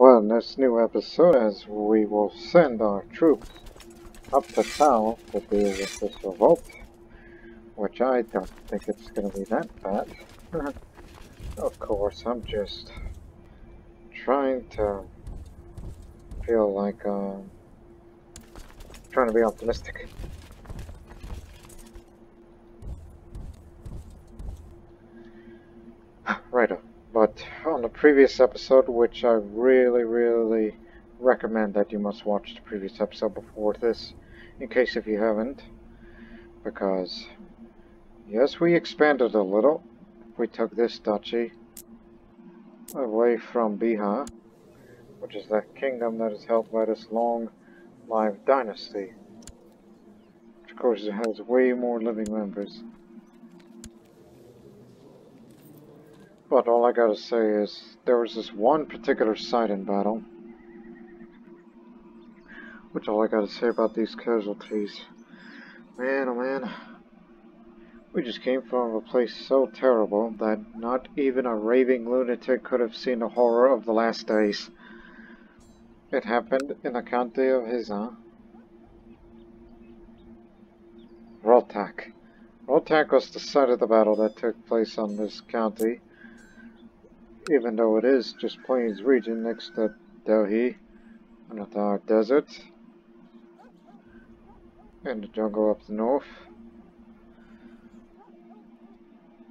Well, in this new episode, as we will send our troops up to south to deal with this revolt, which I don't think it's going to be that bad. Of course, I'm just trying to feel like, trying to be optimistic. Righto. But on the previous episode, which I really recommend that you must watch the previous episode before this, in case if you haven't, because yes, we expanded a little. We took this duchy away from Biha, which is that kingdom that is held by this long-lived dynasty, which of course has way more living members. But all I gotta say is, there was this one particular site in battle, which all I gotta say about these casualties, man oh man, we just came from a place so terrible that not even a raving lunatic could have seen the horror of the last days. It happened in the county of Hizan. Roltak. Roltak was the site of the battle that took place on this county, even though it is just plains region next to Delhi, and the Thar Desert, and the jungle up the north.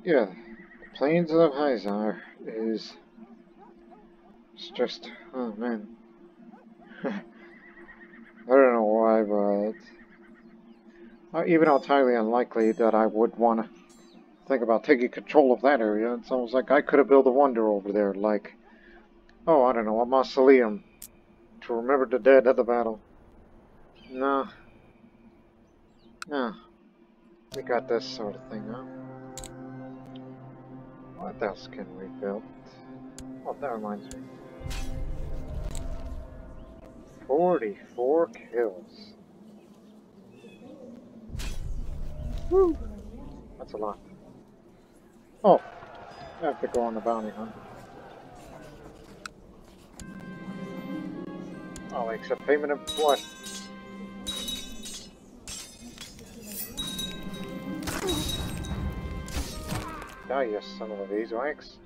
Yeah, the plains of Hizar is just, oh man. I don't know why, but even though it's highly unlikely that I would want to think about taking control of that area, it's almost like I could have built a wonder over there, like, oh, I don't know, a mausoleum to remember the dead of the battle. No. No. We got this sort of thing, huh? What else can we build? Oh, that reminds me. 44 kills. Woo! That's a lot. Oh, I have to go on the bounty hunt. Oh, accept payment of what? Die, you son of a beeswax.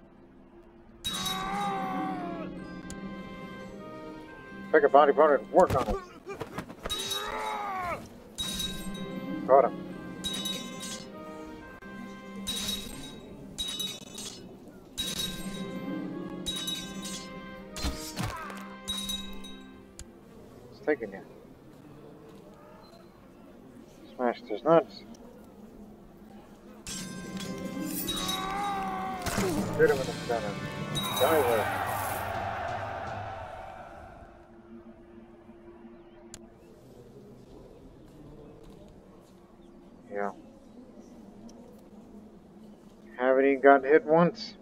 Pick a body part and work on it. Got him. It's taking you. Smash those nuts. Hit him in the center. Die there. Yeah. Haven't even gotten hit once.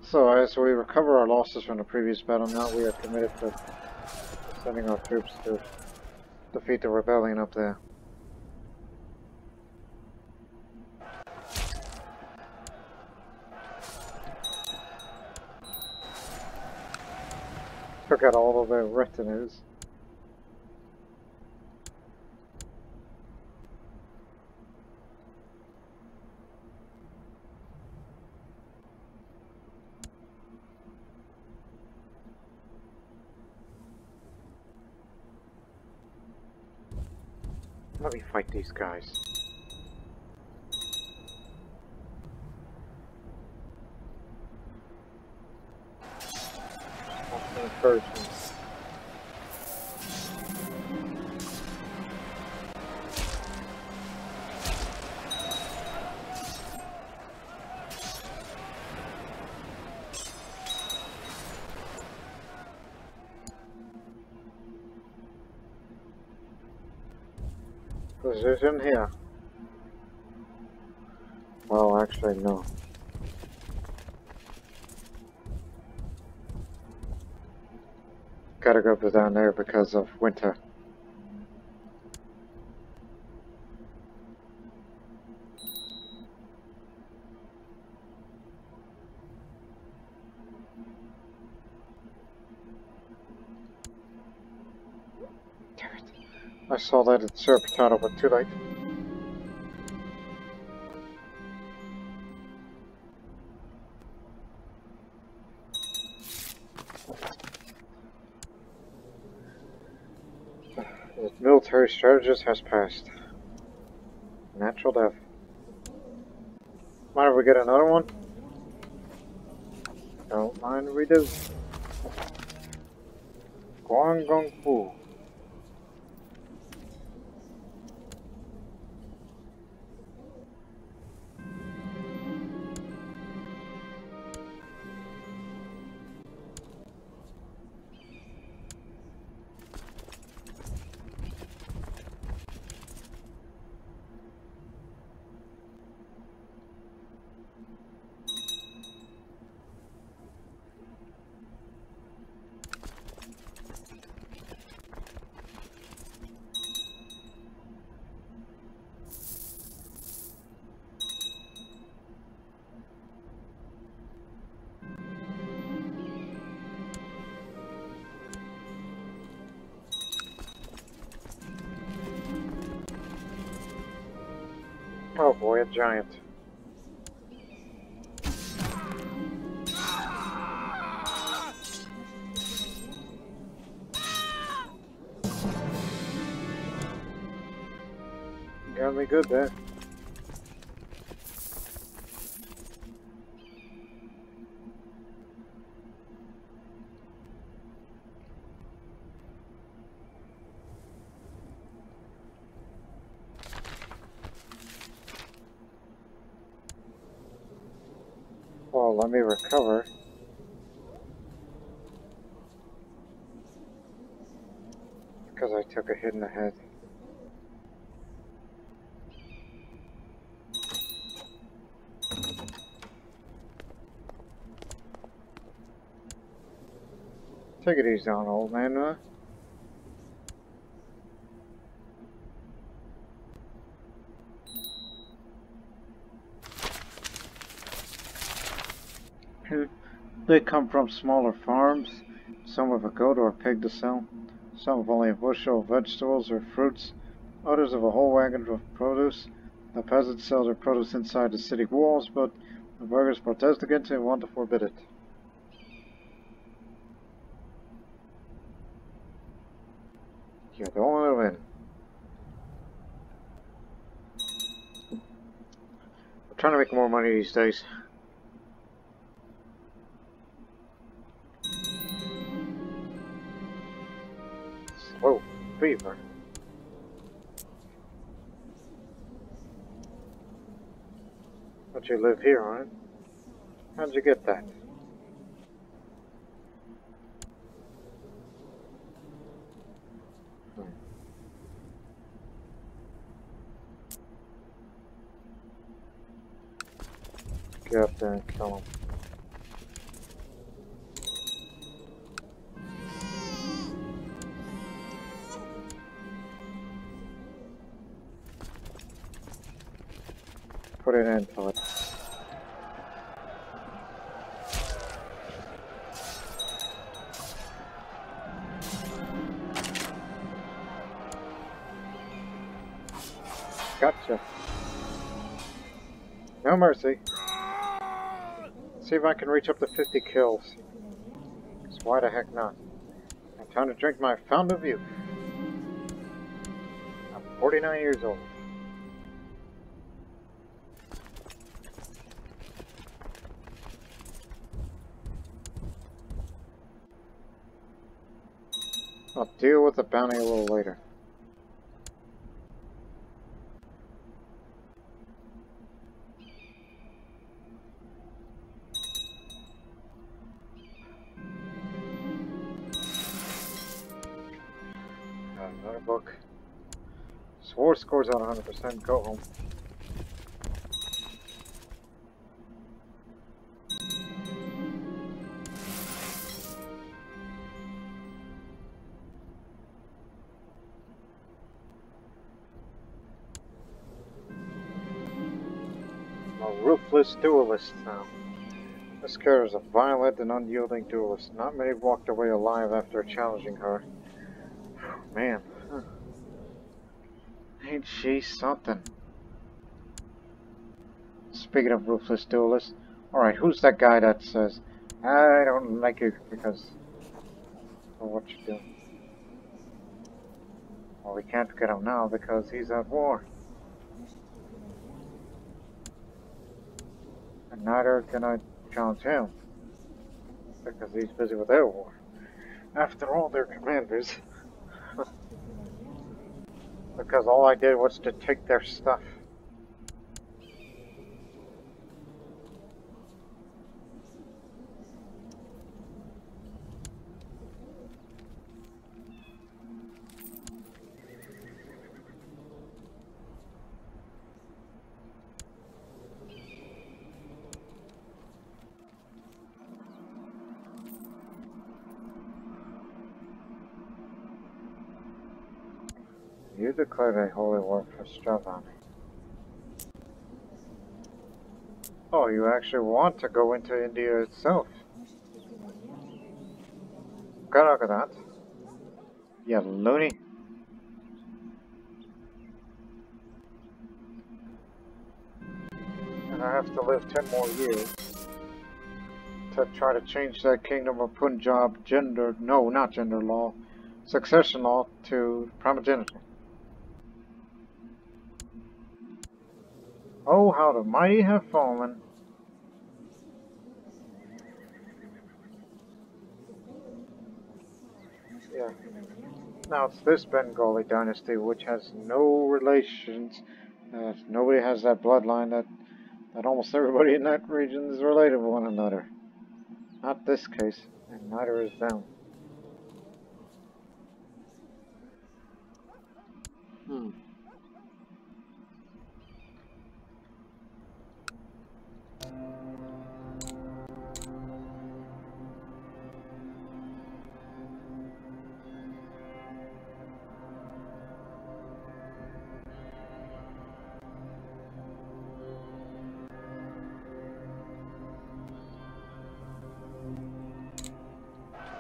So, as we recover our losses from the previous battle, now we are committed to sending our troops to defeat the rebellion up there. Took out all of their retinues. Let me fight these guys. First. Position here. Well, actually, no. Gotta go down there because of winter. I saw that at Sir Potato, but too late. The military strategist has passed. Natural death. Mind if we get another one? Don't mind if we do. Guang Gong Fu. Oh boy, a giant. Got me good there. Well, let me recover. Because I took a hit in the head. Take it easy on old man, huh? They come from smaller farms. Some have a goat or a pig to sell. Some have only a bushel of vegetables or fruits. Others have a whole wagon of produce. The peasants sell their produce inside the city walls, but the burghers protest against it and want to forbid it. You don't want to win. I'm trying to make more money these days. Whoa, fever. But you live here, right? How'd you get that? Get up there and kill him. Put an end to it. Gotcha. No mercy. See if I can reach up to 50 kills. Because why the heck not? I'm time to drink my fountain of youth. I'm 49 years old. I'll deal with the bounty a little later. Another book. Sword scores on 100%. Go home. A ruthless duelist now. This character is a violent and unyielding duelist. Not many walked away alive after challenging her. Man. Ain't she something? Speaking of Ruthless Duelist, alright, who's that guy that says, I don't like you because of what you do? Well, we can't get him now because he's at war. And neither can I challenge him because he's busy with their war. After all, they're commanders. Because all I did was to take their stuff. You declared a holy war for Stravani. Oh, you actually want to go into India itself? Good luck at that. You loony. And I have to live 10 more years to try to change that kingdom of Punjab not gender law, succession law to primogeniture. Oh, how the mighty have fallen. Yeah. Now it's this Bengali dynasty which has no relations. Nobody has that bloodline that almost everybody in that region is related to one another. Not this case, and neither is them.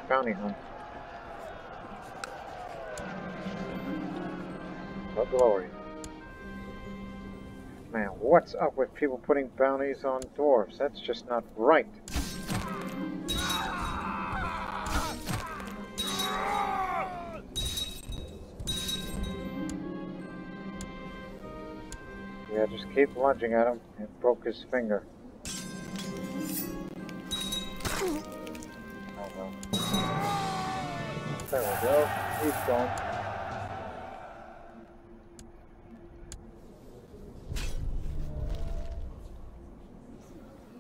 Bounty hunt. For glory. Man, what's up with people putting bounties on dwarves? That's just not right. Yeah, just keep lunging at him. It broke his finger. Oh well. There we go. He's gone.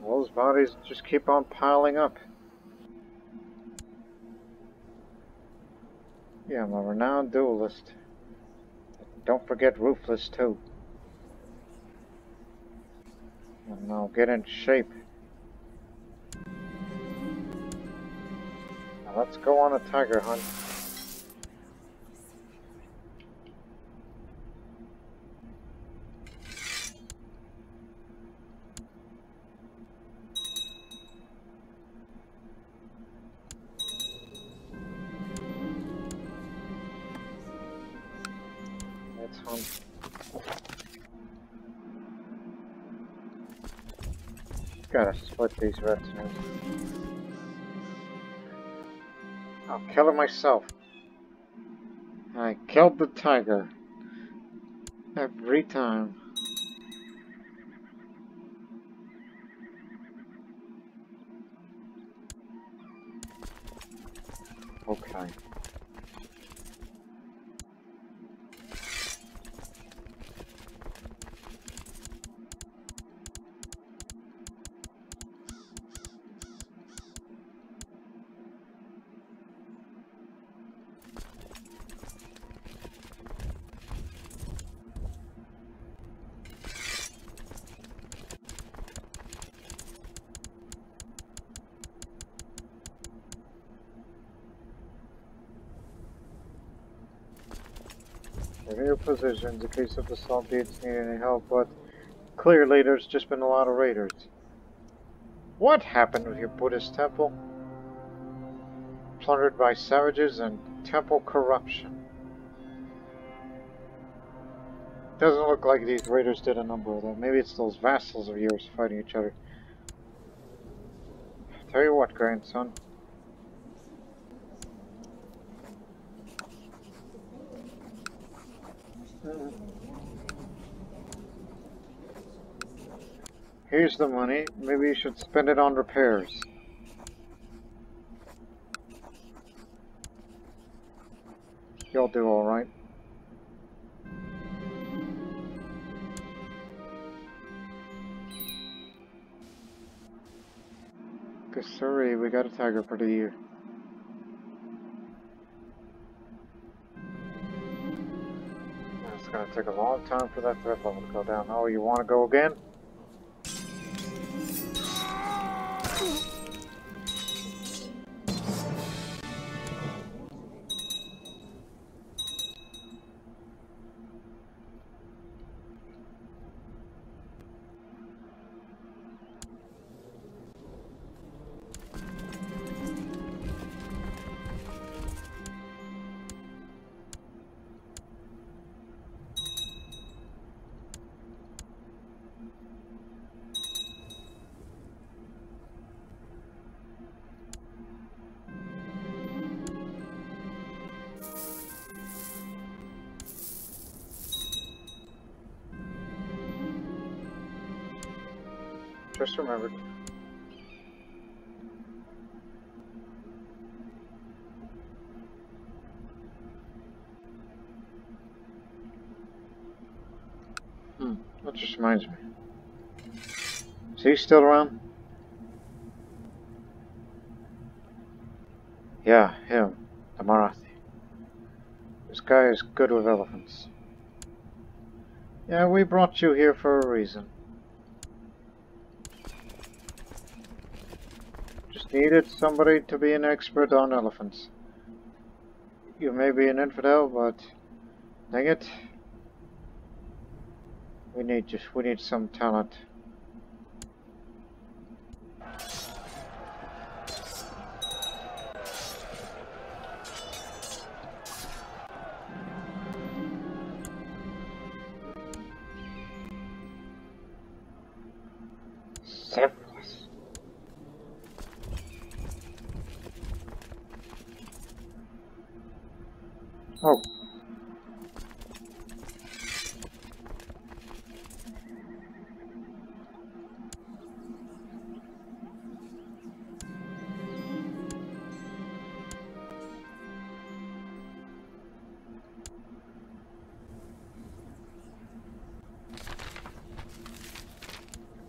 Well, those bodies just keep on piling up. Yeah, I'm a renowned duelist. Don't forget Ruthless too. And now get in shape. Now let's go on a tiger hunt. Let's hunt. Gotta split these retinues. I'll kill it myself. I killed the tiger. Every time. Okay. Review positions in case of assault beats need any help, but clearly there's just been a lot of raiders. What happened with your Buddhist temple? Plundered by savages and temple corruption. Doesn't look like these raiders did a number of them. Maybe it's those vassals of yours fighting each other. Tell you what, grandson. Here's the money. Maybe you should spend it on repairs. You'll do alright. Sorry, we got a tiger for the year. It's gonna take a long time for that threat level to go down. Oh, you wanna go again? Just remembered. That just reminds me. Is he still around? Yeah, him. The Marathi. This guy is good with elephants. Yeah, we brought you here for a reason. Just needed somebody to be an expert on elephants. You may be an infidel, but dang it. We need some talent. Selfless. Oh.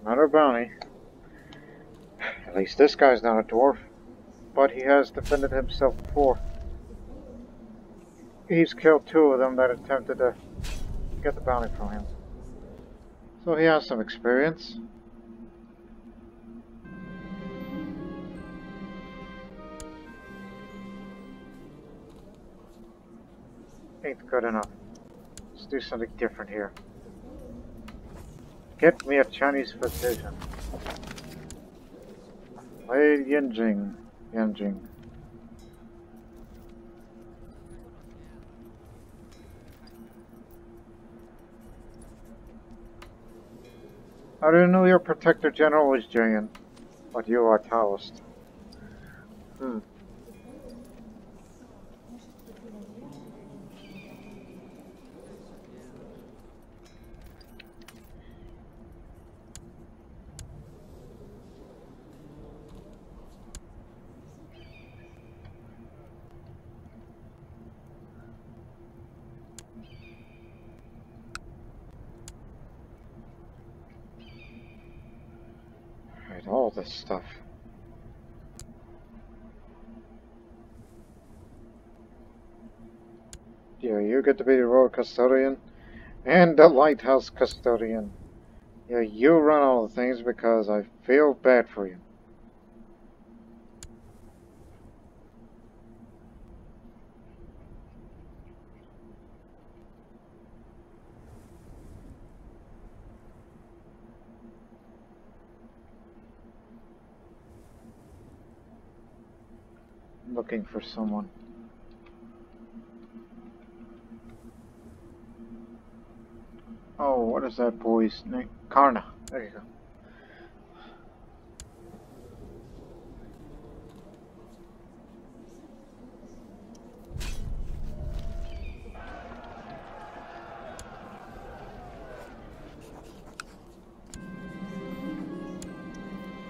Another bounty. At least this guy's not a dwarf, but he has defended himself before. He's killed 2 of them that attempted to get the bounty from him. So he has some experience. Ain't good enough. Let's do something different here. Get me a Chinese physician. Play Yanjing. Yanjing. I didn't know your Protector General was Jayan, but you are Taoist. All this stuff. Yeah, you get to be the road custodian and the lighthouse custodian. Yeah, you run all the things because I feel bad for you. Looking for someone. Oh, what is that boy's name? Karna. There you go.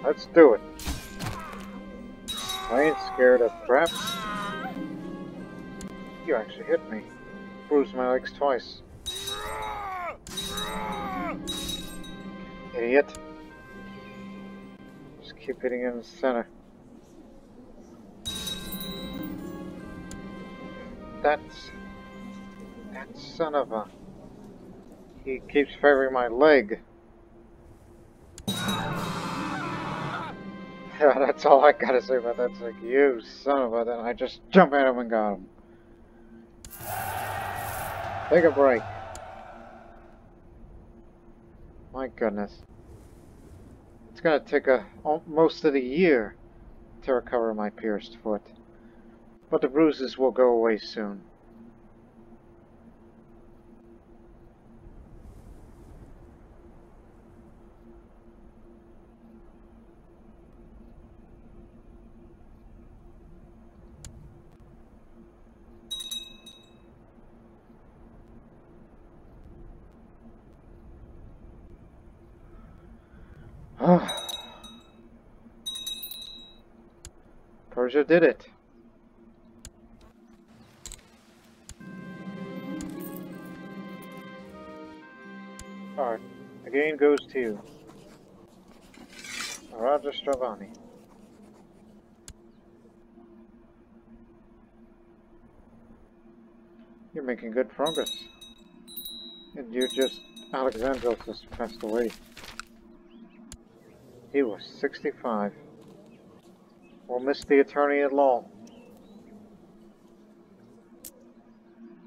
Let's do it. I ain't scared of traps. You actually hit me. Bruised my legs twice. Idiot. Just keep hitting in the center. That son of a... He keeps favoring my leg. Yeah, that's all I gotta say about that. It's like, you son of a... Then I just jump at him and got him. Take a break. My goodness. It's gonna take most of the year to recover my pierced foot. But the bruises will go away soon. Persia did it. Alright, the game goes to you. Raja Stravani. You're making good progress. And Alexandros just passed away. He was 65. We'll miss the attorney at law.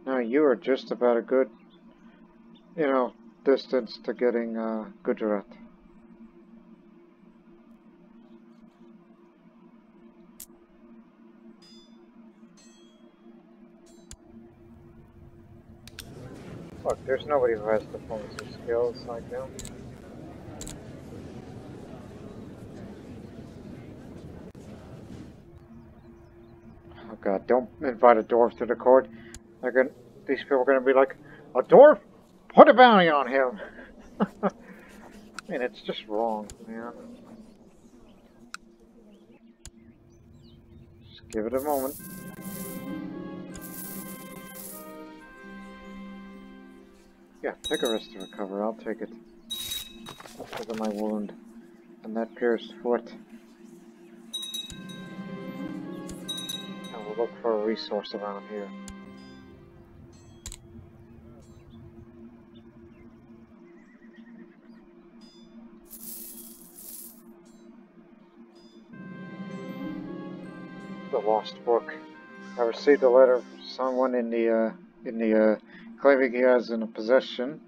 Now you are just about a good, distance to getting Gujarat. Look, there's nobody who has diplomacy skills like him. Oh god, don't invite a dwarf to the court. These people are gonna be like, a dwarf? Put a bounty on him! I mean, it's just wrong, man. Just give it a moment. Yeah, take a rest to recover. I'll take it. Because of my wound. And that pierced foot. And we'll look for a resource around here. The lost book. I received a letter from someone in the claiming he has in possession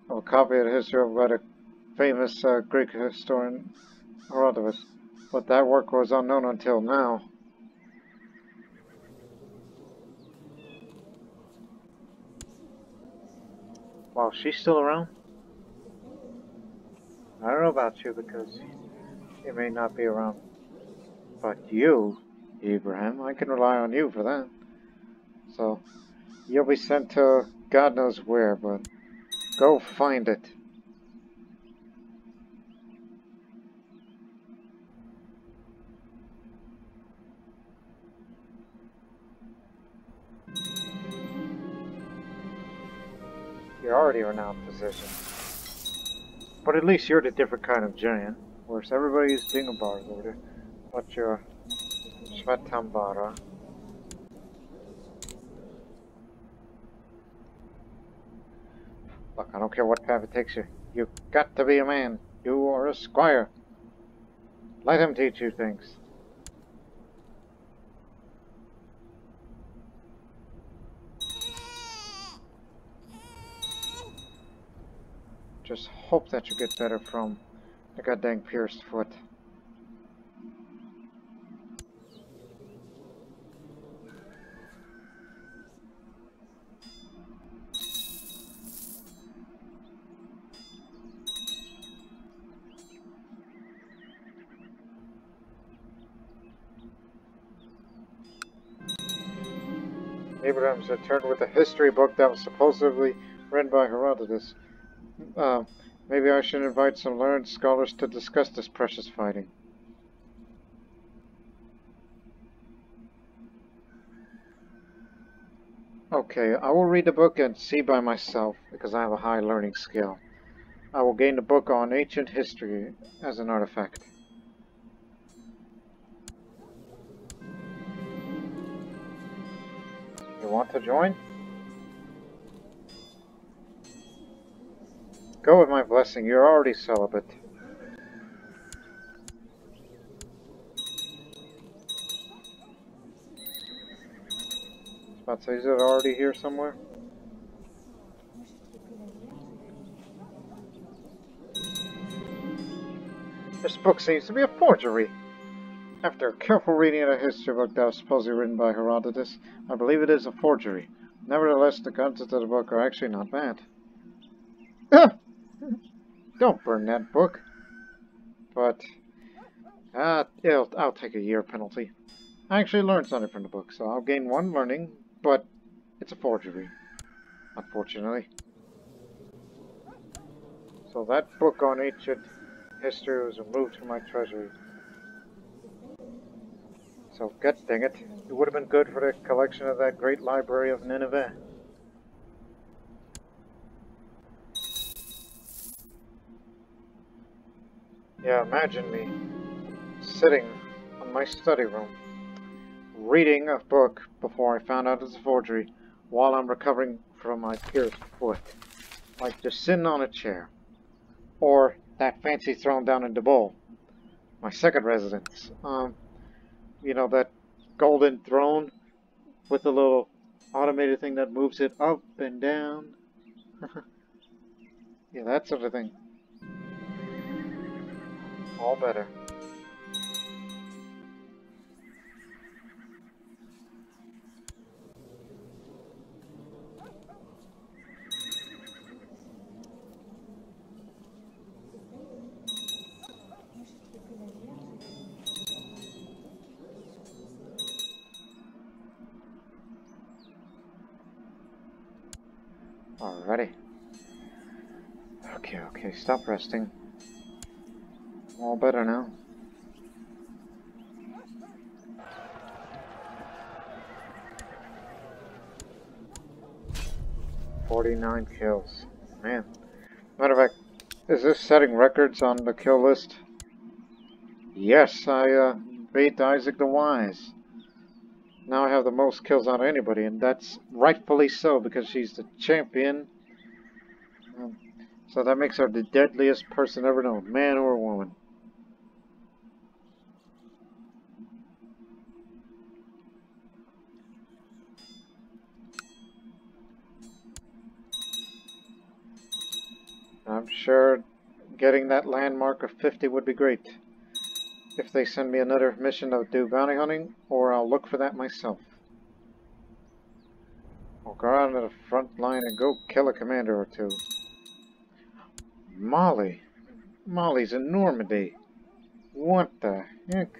of a copy of the history of a famous Greek historian Herodotus, but that work was unknown until now. Wow, she's still around? I don't know about you because you may not be around. But you, Abraham, I can rely on you for that. So, you'll be sent to God knows where, but go find it. You're already a renowned physician. But at least you're the different kind of giant, whereas everybody's dingabars over there. But you're Shvetambara. Look, I don't care what path it takes you. You've got to be a man. You are a squire. Let him teach you things. Just hope that you get better from the goddamn pierced foot. Abraham's returned with a history book that was supposedly written by Herodotus. Uh, Maybe I should invite some learned scholars to discuss this precious fighting. Okay, I will read the book and see by myself, because I have a high learning skill. I will gain the book on ancient history as an artifact. You want to join? Go with my blessing, you're already celibate. About to say, is it already here somewhere? This book seems to be a forgery. After a careful reading of the history book that was supposedly written by Herodotus, I believe it is a forgery. Nevertheless, the contents of the book are actually not bad. Don't burn that book. But, I'll take a year penalty. I actually learned something from the book, so I'll gain 1 learning, but it's a forgery, unfortunately. So that book on ancient history was removed from my treasury. So, god dang it, it would have been good for the collection of that great library of Nineveh. Yeah, imagine me sitting in my study room, reading a book before I found out it's a forgery, while I'm recovering from my pierced foot. Like just sitting on a chair. Or that fancy throne down in Dubois, my second residence. You know, that golden throne with the little automated thing that moves it up and down. Yeah, that sort of thing. All better. Alrighty. Okay, stop resting. All better now. "49 kills. Man. Matter of fact, is this setting records on the kill list? Yes, I beat Isaac the Wise. Now I have the most kills out of anybody, and that's rightfully so because she's the champion. So that makes her the deadliest person ever known, man or woman. I'm sure getting that landmark of 50 would be great. If they send me another mission to do bounty hunting, or I'll look for that myself. I'll go out to the front line and go kill a commander or 2. Molly. Molly's in Normandy. What the heck?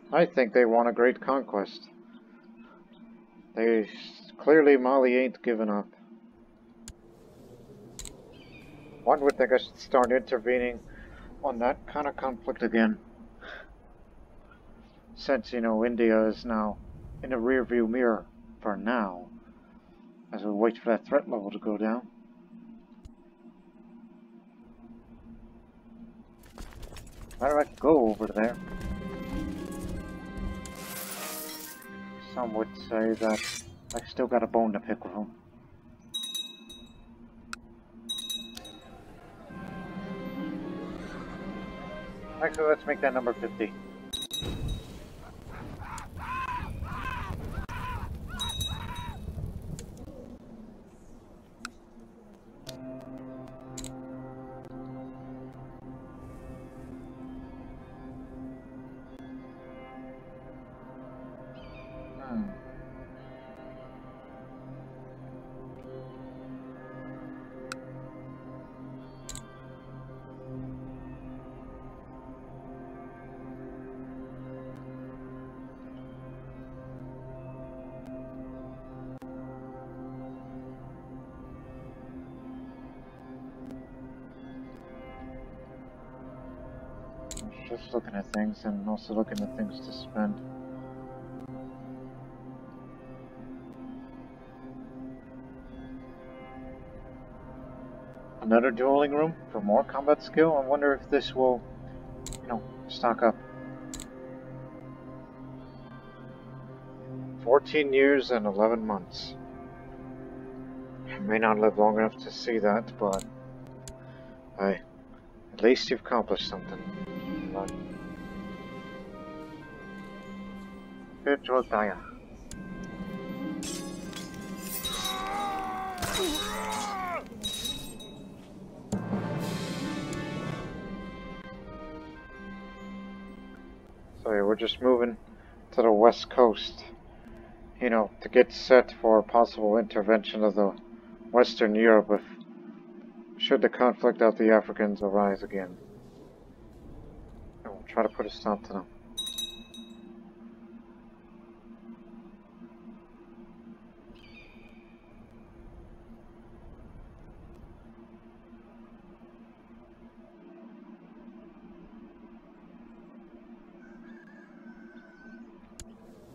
I think they want a great conquest. Clearly Molly ain't giving up. One would think I should start intervening on that kind of conflict again. Since, you know, India is now in the rearview mirror for now, as we wait for that threat level to go down. Matter of fact, go over there. Some would say that I still got a bone to pick with him. Actually, let's make that number 50. Just looking at things and also looking at things to spend. Another dueling room for more combat skill. I wonder if this will, you know, stock up. 14 years and 11 months. I may not live long enough to see that, but hey, at least you've accomplished something. But it will die. So yeah, we're just moving to the west coast, you know, to get set for possible intervention of the Western Europe if should the conflict of the Africans arise again. And we'll try to put a stop to them.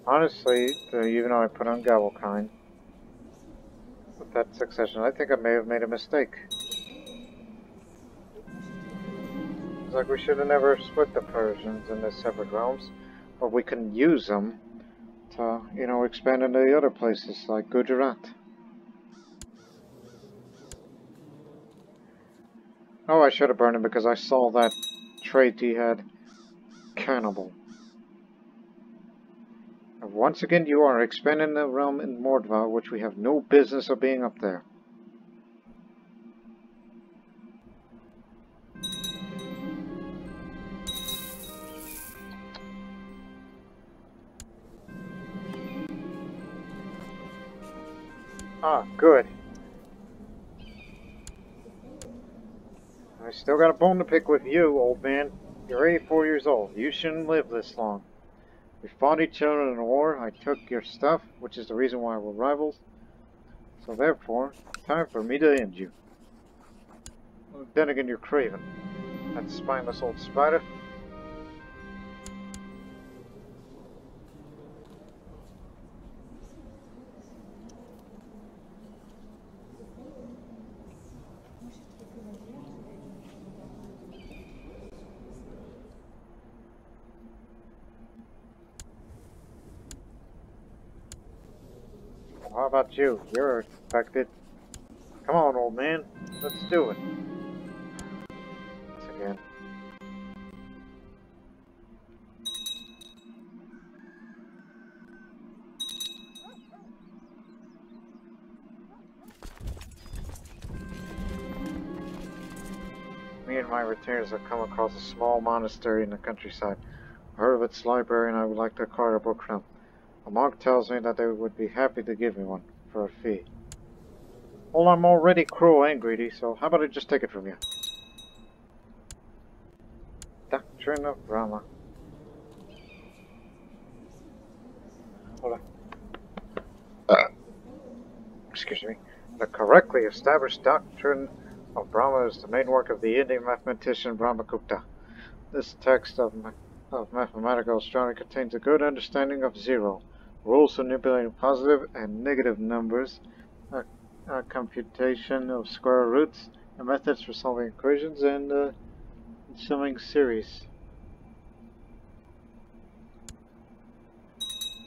Honestly, even though I put on Gavelkind, with that succession, I think I may have made a mistake. It's like we should have never split the Persians into separate realms, but we can use them to, you know, expand into the other places like Gujarat. Oh, I should have burned him because I saw that trait he had. Cannibal. And once again, you are expanding the realm in Mordva, which we have no business of being up there. Ah, good. I still got a bone to pick with you, old man. You're 84 years old. You shouldn't live this long. We fought each other in a war. I took your stuff, which is the reason why we're rivals. So therefore, time for me to end you. Then again, you're craven. That spineless old spider. How about you? You're infected. Come on, old man. Let's do it. Once again. Me and my retainers have come across a small monastery in the countryside. I heard of its library and I would like to acquire a book from. A monk tells me that they would be happy to give me one for a fee. Well, I'm already cruel and greedy, so how about I just take it from you? Doctrine of Brahma. Hold on. Excuse me. The correctly established doctrine of Brahma is the main work of the Indian mathematician Brahmagupta. This text of mathematical astronomy contains a good understanding of zero, rules for manipulating positive and negative numbers, computation of square roots, and methods for solving equations and summing series.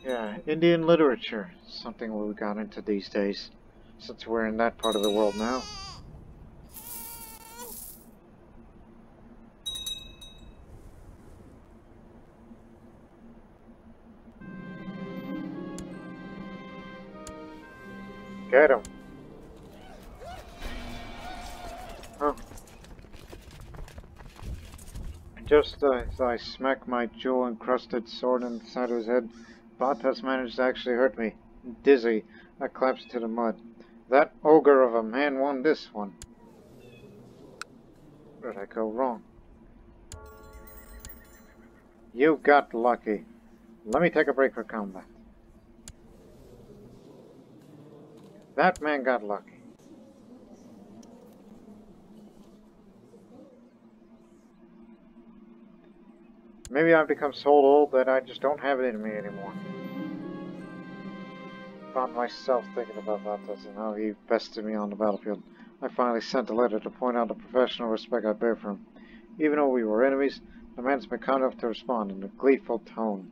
Yeah, Indian literature, something we got into these days, since we're in that part of the world now. Get him. Oh. Just as I smack my jewel-encrusted sword in the side of his head, Bot has managed to actually hurt me. Dizzy, I collapsed to the mud. That ogre of a man won this one. Where did I go wrong? You got lucky. Let me take a break for combat. That man got lucky. Maybe I've become so old that I just don't have it in me anymore. Found myself thinking about Ruthless and how he bested me on the battlefield. I finally sent a letter to point out the professional respect I bear for him. Even though we were enemies, the man's been kind enough to respond in a gleeful tone.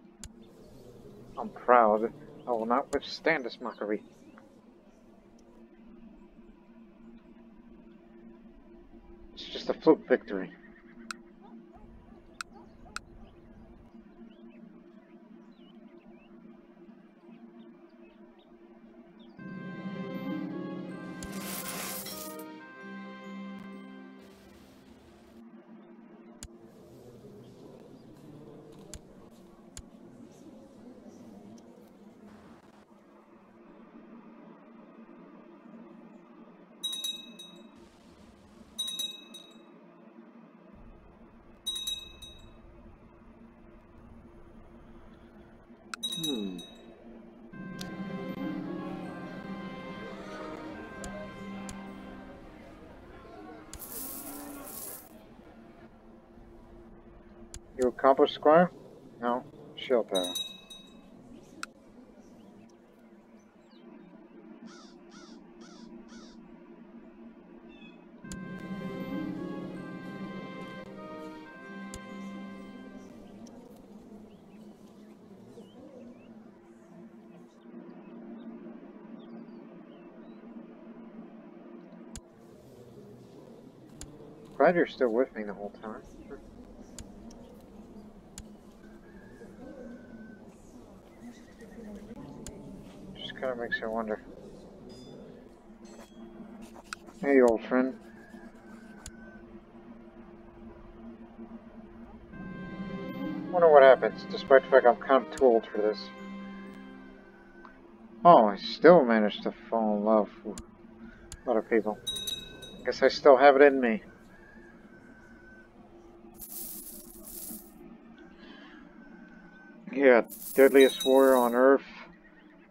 I'm proud. I will not withstand this mockery. It's just a fluke victory. You accomplished, Squire? No. Shield bearer. Glad you're still with me the whole time. Just kind of makes you wonder. Hey, old friend. Wonder what happens, despite the fact I'm kind of too old for this. Oh, I still managed to fall in love with other people. Guess I still have it in me. Yeah, deadliest warrior on earth,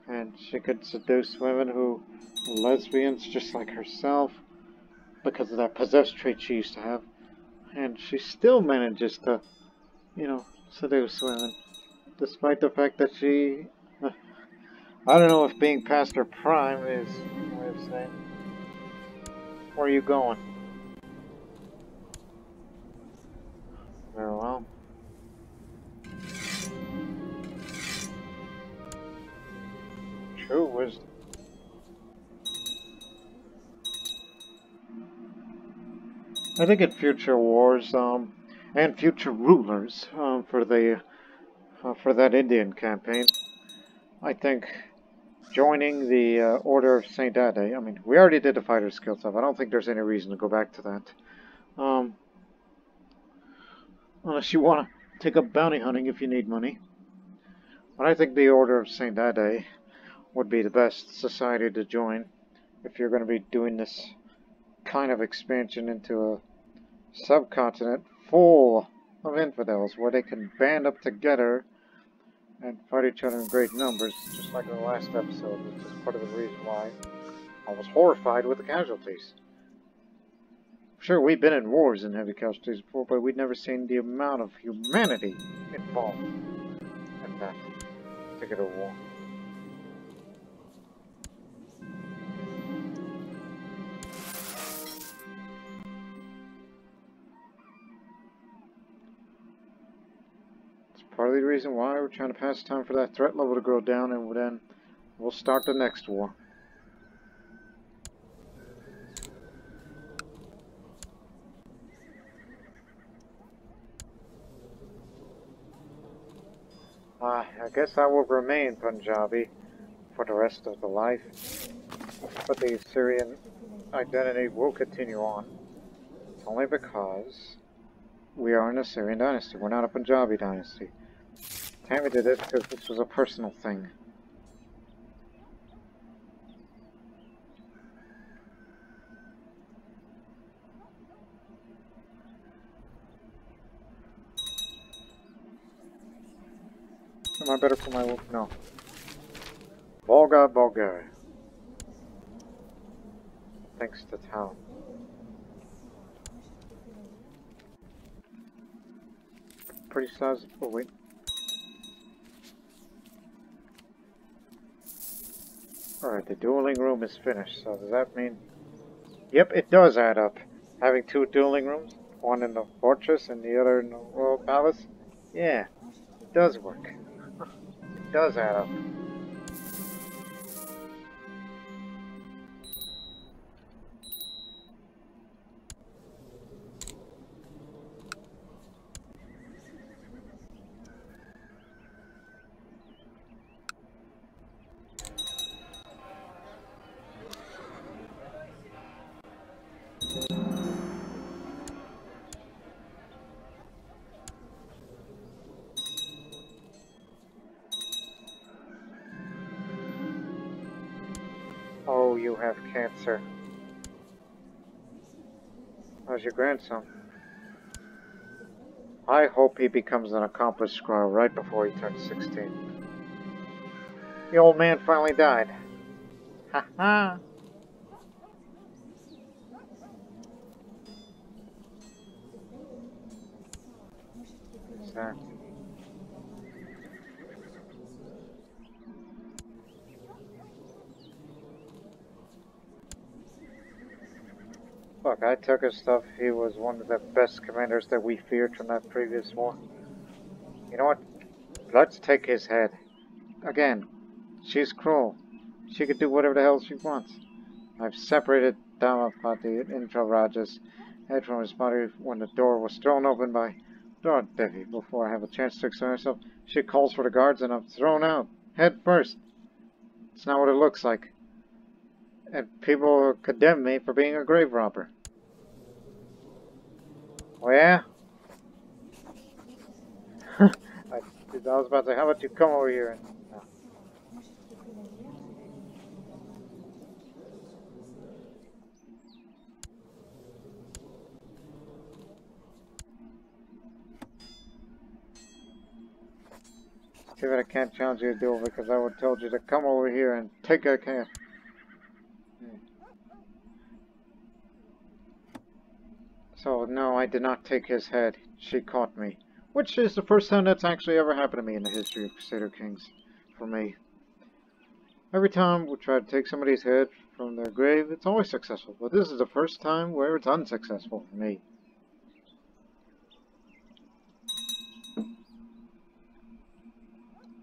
and she could seduce women who were lesbians just like herself because of that possessed trait she used to have. And she still manages to, you know, seduce women, despite the fact that she... I don't know if being past her prime is a way of saying. Where are you going? Very well. True wisdom. I think in future wars, and future rulers, for that Indian campaign, I think joining the Order of Saint Ade. I mean, we already did the fighter skill stuff. I don't think there's any reason to go back to that. Unless you want to take up bounty hunting if you need money. But I think the Order of Saint Ade would be the best society to join if you're going to be doing this kind of expansion into a subcontinent full of infidels where they can band up together and fight each other in great numbers, just like in the last episode, which is part of the reason why I was horrified with the casualties. Sure, we've been in wars and heavy casualties before, but we'd never seen the amount of humanity involved in that particular war. It's part of the reason why we're trying to pass time for that threat level to go down, and then we'll start the next war. I guess I will remain Punjabi for the rest of the life, but the Assyrian identity will continue on. It's only because we are an Assyrian dynasty. We're not a Punjabi dynasty. Tami did it because this was a personal thing. Am I better for my wolf? No. Volga, Bulgaria. Thanks to town. pretty sizable. Oh, wait. Alright, the dueling room is finished, so does that mean... Yep, it does add up. Having 2 dueling rooms, one in the fortress and the other in the royal palace. Yeah, it does work. It does add up. Oh, you have cancer. How's your grandson? I hope he becomes an accomplished squirrel right before he turns 16. The old man finally died. Ha ha! What's that? Look, I took his stuff. He was one of the best commanders that we feared from that previous war. You know what? Let's take his head. Again, she's cruel. She could do whatever the hell she wants. I've separated Damapati Indraraja's head from his body when the door was thrown open by Lord Devi. Before I have a chance to explain myself, she calls for the guards and I'm thrown out, head first. It's not what it looks like. And people condemn me for being a grave robber. Oh yeah? I was about to say, how about you come over here and... No. See that I can't challenge you to duel because I would told you to come over here and take a can. So, no, I did not take his head. She caught me. Which is the first time that's actually ever happened to me in the history of Crusader Kings. For me. Every time we try to take somebody's head from their grave, it's always successful. But this is the first time where it's unsuccessful for me.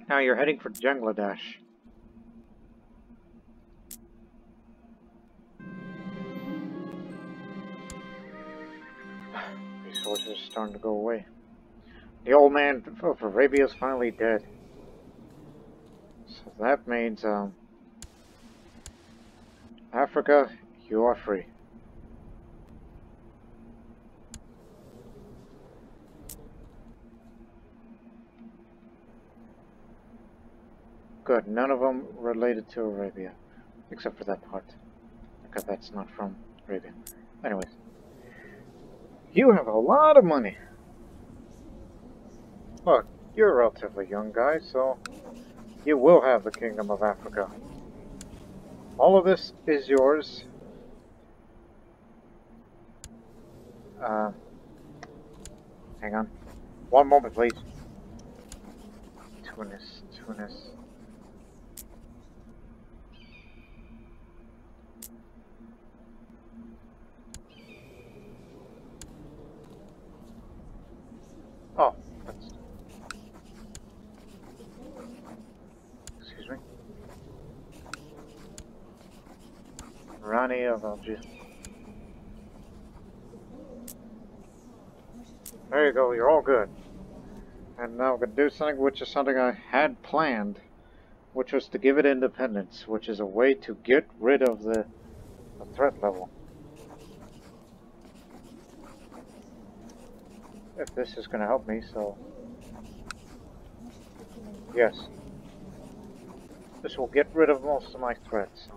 Now you're heading for Bangladesh. Resources are starting to go away. The old man of Arabia is finally dead. So that means, Africa, you are free. Good, none of them related to Arabia. Except for that part. Because that's not from Arabia. Anyways. You have a lot of money. Look, you're a relatively young guy, so you will have the Kingdom of Africa. All of this is yours. Hang on. One moment, please. Tunis. Oh, that's... Excuse me. Rani of Algiers. There you go, you're all good. And now we're going to do something which is something I had planned, which was to give it independence, which is a way to get rid of the threat level. If this is going to help me, so... Yes. This will get rid of most of my threats.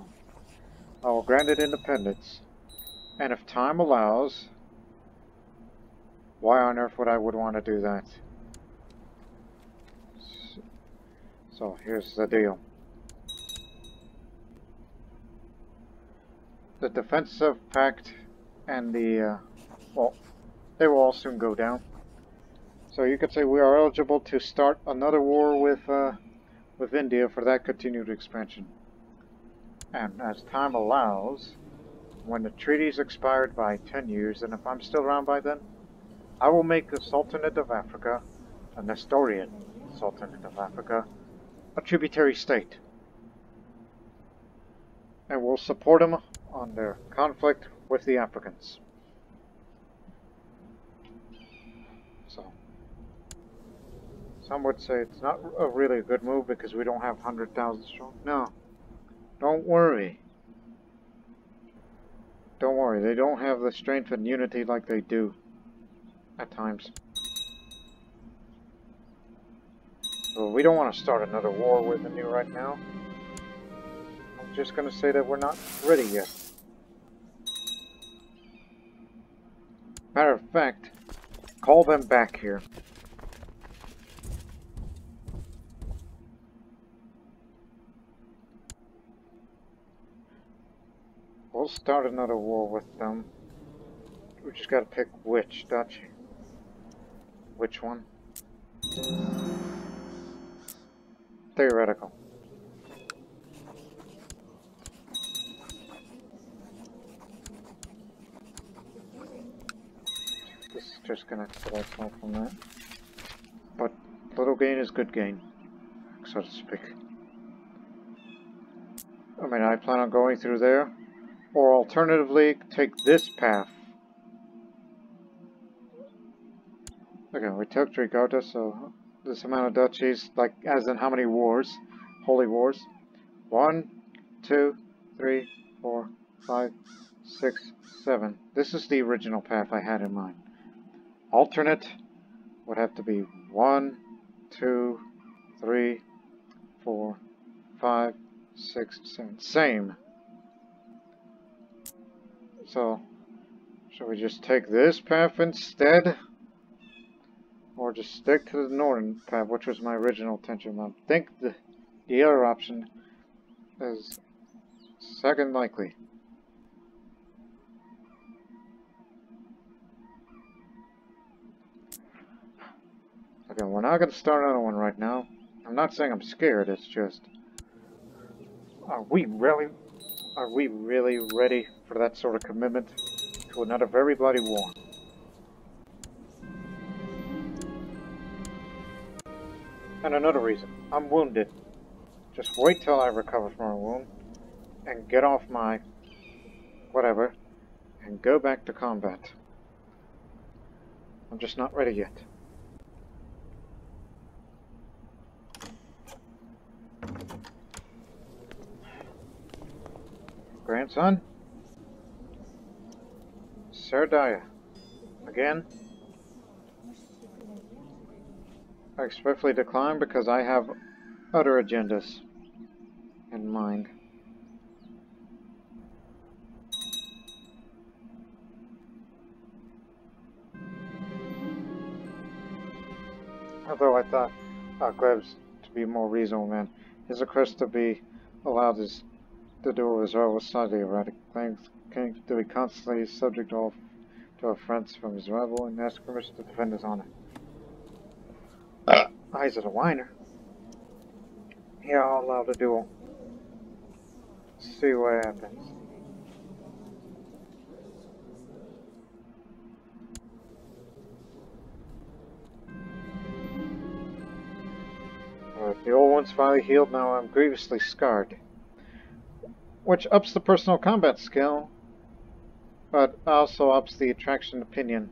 I will grant it independence. And if time allows... Why on earth would I want to do that? So, here's the deal. The defensive pact and the... well, they will all soon go down. So you could say we are eligible to start another war with India for that continued expansion. And as time allows, when the treaty's expired by 10 years, and if I'm still around by then, I will make the Sultanate of Africa, a Nestorian Sultanate of Africa, a tributary state. And we'll support them on their conflict with the Africans. So, some would say it's not a really a good move because we don't have 100,000 strong. No, don't worry. Don't worry, they don't have the strength and unity like they do at times. So we don't want to start another war with India right now. I'm just going to say that we're not ready yet. Matter of fact, call them back here. We'll start another war with them. We just gotta pick which duchy. Which one? Theoretical. This is just gonna kill ourselves from that. But little gain is good gain, so to speak. I mean, I plan on going through there. Or alternatively, take this path. Okay, we took Trigarta, so this amount of duchies, like as in how many wars, holy wars. 1, 2, 3, 4, 5, 6, 7. This is the original path I had in mind. Alternate would have to be 1, 2, 3, 4, 5, 6, 7. Same. So, should we just take this path instead? Or just stick to the northern path, which was my original intention. I think the other option is second likely. Okay, we're not going to start another one right now. I'm not saying I'm scared, it's just... Are we really ready for that sort of commitment to another very bloody war? And another reason, I'm wounded. Just wait till I recover from a wound and get off my whatever and go back to combat. I'm just not ready yet. Grandson? Sardaya. Again? I swiftly decline because I have other agendas in mind. Although I thought Gleb's to be more reasonable man. His request to be allowed to do Israel with Saudi erratic claims to be constantly subject to offense from his rival and ask permission to defend his honor. Eyes of the whiner. Yeah, I'll allow the duel. See what happens. Alright, the old one's finally healed, now I'm grievously scarred. Which ups the personal combat skill, but also ups the attraction opinion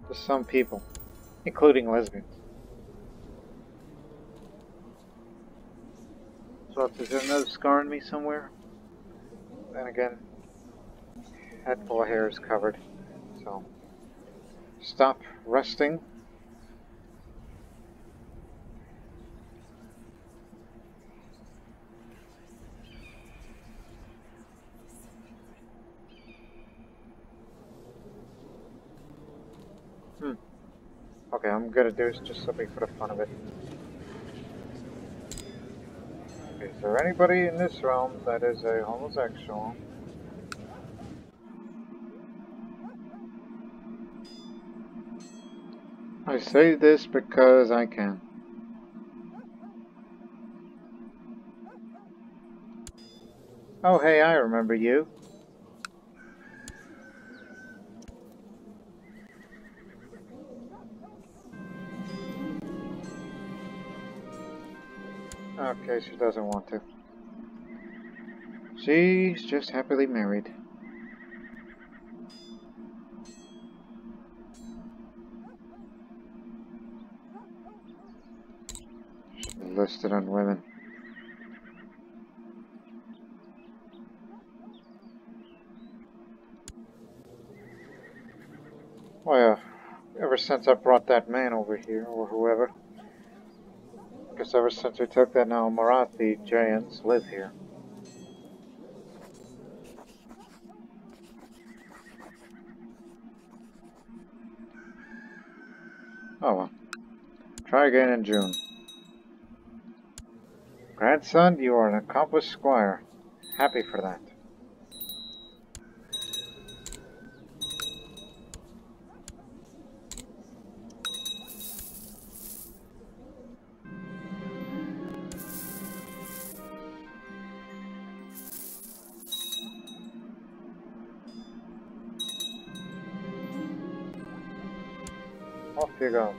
to some people, including lesbians. So if there's another scar in me somewhere, then again, head full of hair is covered. So, stop resting. Okay, I'm gonna do is just something for the fun of it. Is there anybody in this realm that is a homosexual? I say this because I can. Oh, hey, I remember you. Okay, she doesn't want to. She's just happily married. She's listed on women. Well, ever since I brought that man over here, or whoever, guess ever since we took that now Marathi giants live here. Oh well. Try again in June. Grandson, you are an accomplished squire. Happy for that. Off you go.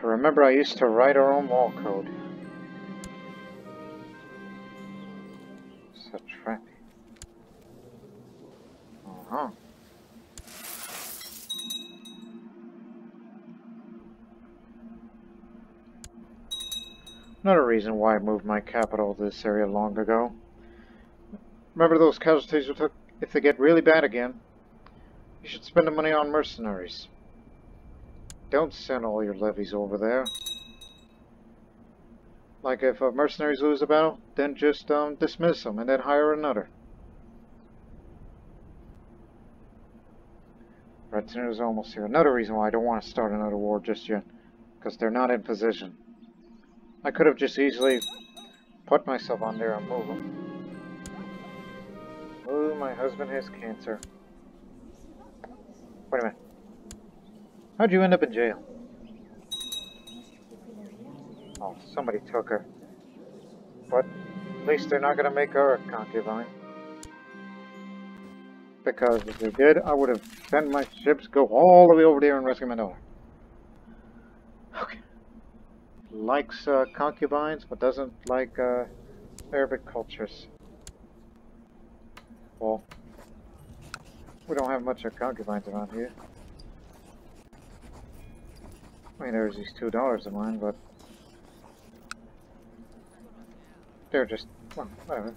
Remember, I used to write our own wall code. Such frappy. Uh-huh. Another reason why I moved my capital to this area long ago. Remember those casualties we took? If they get really bad again, you should spend the money on mercenaries. Don't send all your levies over there. Like if mercenaries lose a battle, then just dismiss them and then hire another. Red Center is almost here. Another reason why I don't want to start another war just yet. Because they're not in position. I could have just easily put myself on there and move them. Ooh, my husband has cancer. Wait a minute. How'd you end up in jail? Oh, somebody took her. But at least they're not going to make her a concubine. Because if they did, I would have sent my ships go all the way over there and rescue my daughter. Okay. Likes concubines, but doesn't like Arabic cultures. Well, we don't have much of concubines around here. I mean, there's these $2 of mine, but they're just, well, whatever.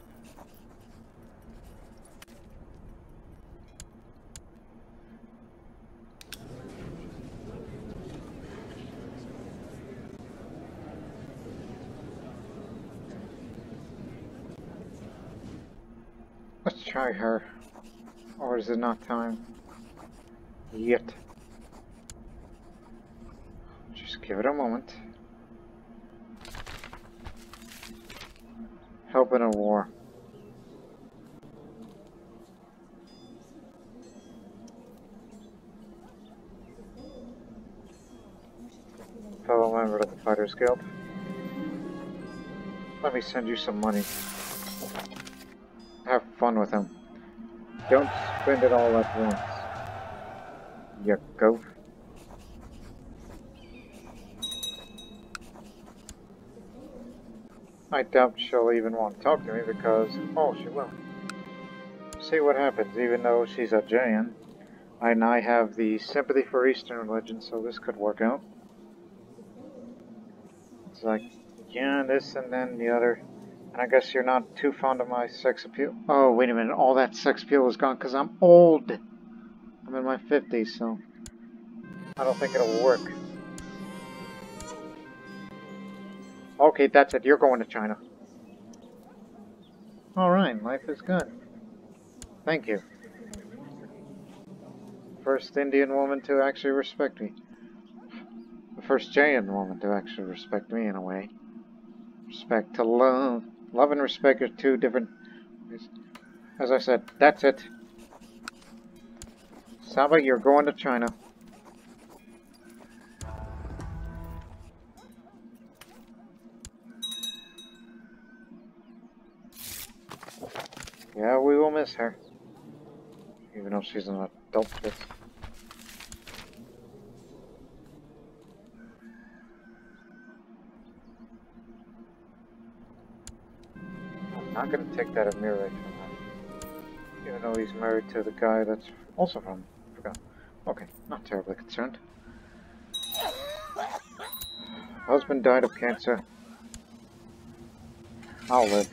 Let's try her. Or is it not time? Yet. Just give it a moment. Help in a war. Fellow member of the Fighters Guild. Let me send you some money. Have fun with them. Don't spend it all at once. You goat. I doubt she'll even want to talk to me because, oh, she will. See what happens, even though she's a Jain. And I have the sympathy for Eastern religion, so this could work out. It's like, yeah, this and then the other. And I guess you're not too fond of my sex appeal. Oh, wait a minute, all that sex appeal is gone because I'm old. I'm in my 50s, so I don't think it'll work. Okay, that's it. You're going to China. Alright, life is good. Thank you. First Indian woman to actually respect me. The first Jain woman to actually respect me in a way. Respect to love. Love and respect are two different... As I said, that's it. Saba, you're going to China. Yeah, we will miss her. Even though she's an adult kid. I'm not gonna take that Amir right from her. Even though he's married to the guy that's also from... I forgot. Okay, not terribly concerned. Husband died of cancer. I'll live.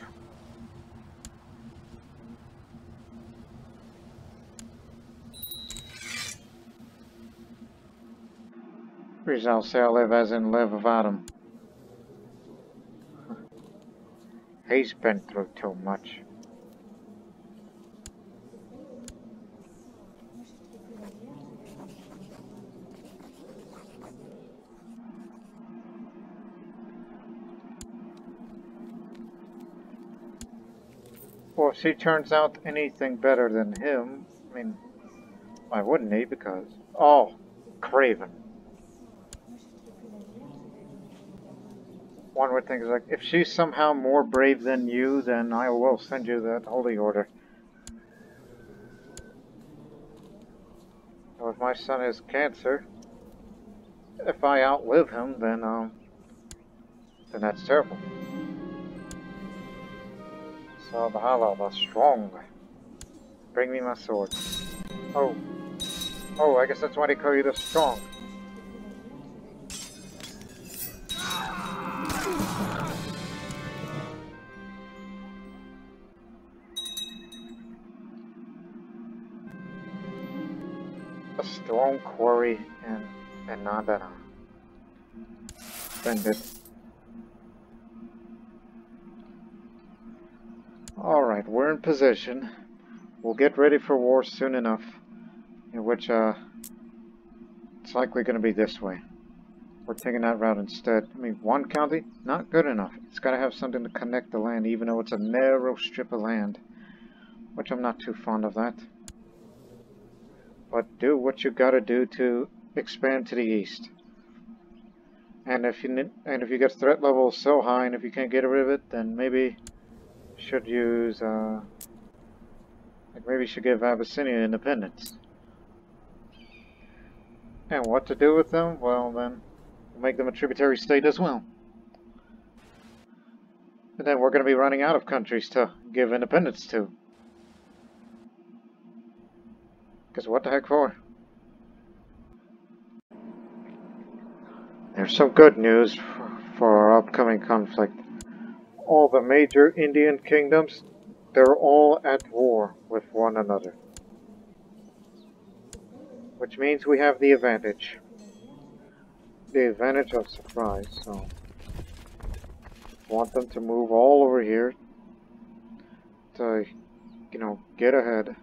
Reason I'll say I'll live as in live without him. He's been through too much. Well, if she turns out anything better than him, I mean, why wouldn't he? Because... Oh, Craven. One would think, like, if she's somehow more brave than you, then I will send you that holy order. So if my son has cancer, if I outlive him, then that's terrible. So the halal, strong. Bring me my sword. Oh. Oh, I guess that's why they call you the strong. A strong quarry and Nandana. Splendid. Alright, we're in position. We'll get ready for war soon enough. In which, it's likely going to be this way. We're taking that route instead. I mean, one county? Not good enough. It's got to have something to connect the land, even though it's a narrow strip of land. Which I'm not too fond of that. But do what you got to do to expand to the east. And if you get threat level so high, and if you can't get rid of it, then maybe you should use, like maybe you should give Abyssinia independence. And what to do with them? Well, then we'll make them a tributary state as well. And then we're going to be running out of countries to give independence to. Because what the heck for? There's some good news for our upcoming conflict. All the major Indian kingdoms, they're all at war with one another. Which means we have the advantage. The advantage of surprise, so... want them to move all over here to, you know, get ahead.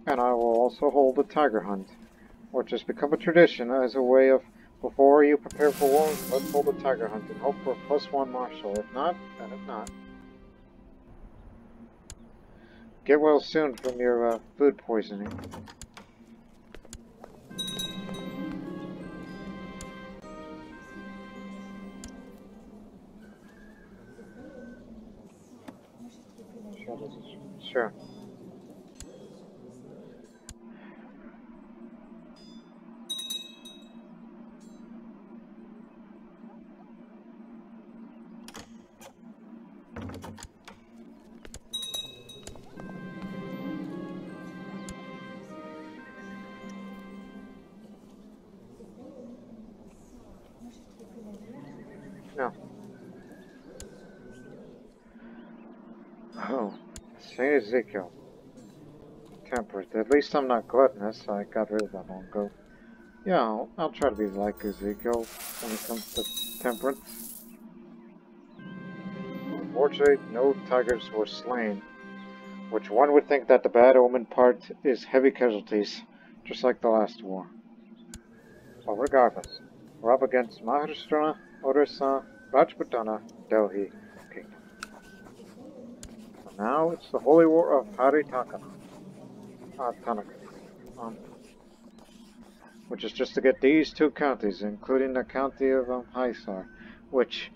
And I will also hold the tiger hunt, which has become a tradition as a way of, before you prepare for war, let's hold the tiger hunt and hope for a +1 marshal. If not, then if not. Get well soon from your food poisoning. Sure. No. Oh, St. Ezekiel. Temperate. At least I'm not gluttonous. I got rid of that long ago. Yeah, I'll try to be like Ezekiel when it comes to temperance. Unfortunately, no tigers were slain, which one would think that the bad omen part is heavy casualties, just like the last war. But regardless, we're up against Maharashtra, Orissa, Rajputana, Delhi Kingdom. So now it's the Holy War of Tanaka. which is just to get these two counties, including the county of Hisar, which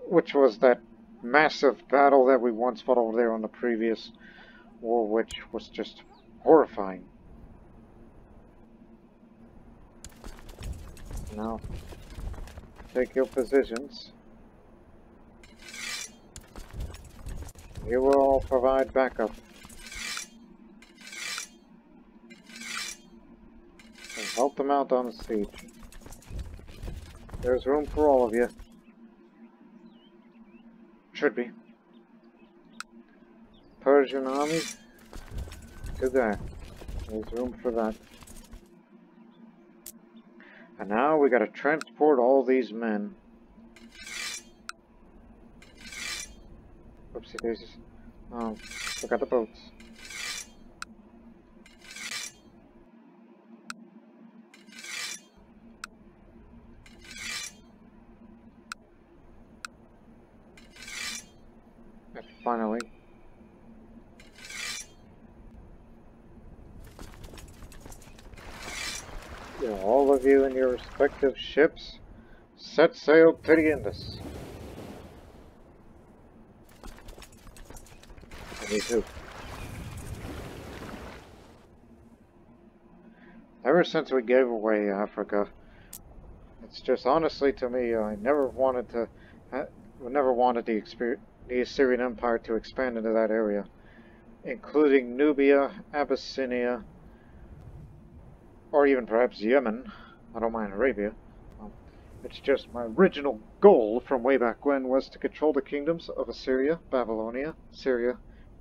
was that massive battle that we once fought over there on the previous war, which was just horrifying. Now, take your positions. You will all provide backup. And help them out on the siege. There's room for all of you. Should be. Persian army. To there. There's room for that. And now we gotta transport all these men. Oopsie daisies. Oh, forgot the boats. And finally. All of you in your respective ships, set sail to the Indus. Me too. Ever since we gave away Africa, it's just honestly to me, I never wanted the Assyrian Empire to expand into that area, including Nubia, Abyssinia, or even perhaps Yemen. I don't mind Arabia. It's just my original goal from way back when was to control the kingdoms of Assyria, Babylonia, Syria,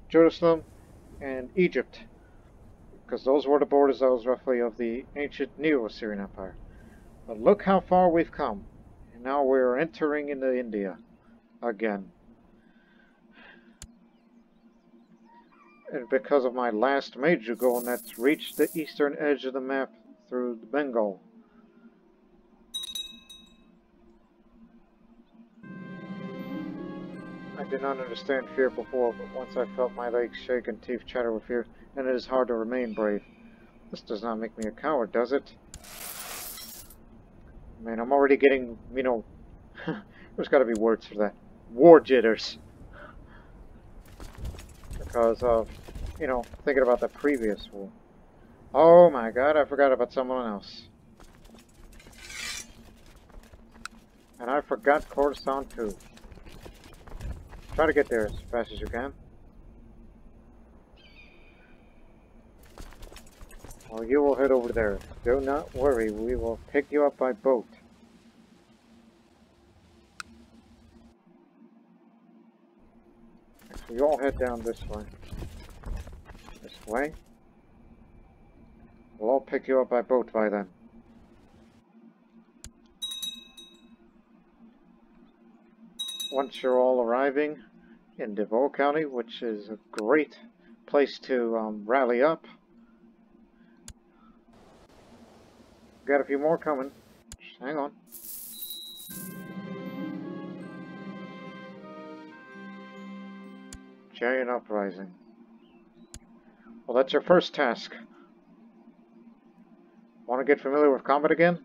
Jerusalem, and Egypt, because those were the borders that was roughly of the ancient Neo-Assyrian Empire. But look how far we've come, and now we're entering into India again. And because of my last major goal, and that's reach the eastern edge of the map through the Bengal. I did not understand fear before, but once I felt my legs shake and teeth chatter with fear, then it is hard to remain brave. This does not make me a coward, does it? I mean, I'm already getting, you know, there's got to be words for that. War jitters. Because of, you know, thinking about the previous war. Oh my god, I forgot about someone else. And I forgot Khorasan too. Try to get there as fast as you can. Well, you will head over there. Do not worry, we will pick you up by boat. So you all head down this way. This way. We'll all pick you up by boat by then. Once you're all arriving in DeVoe County, which is a great place to rally up. Got a few more coming. Just hang on. Giant uprising. Well, that's your first task. Want to get familiar with combat again?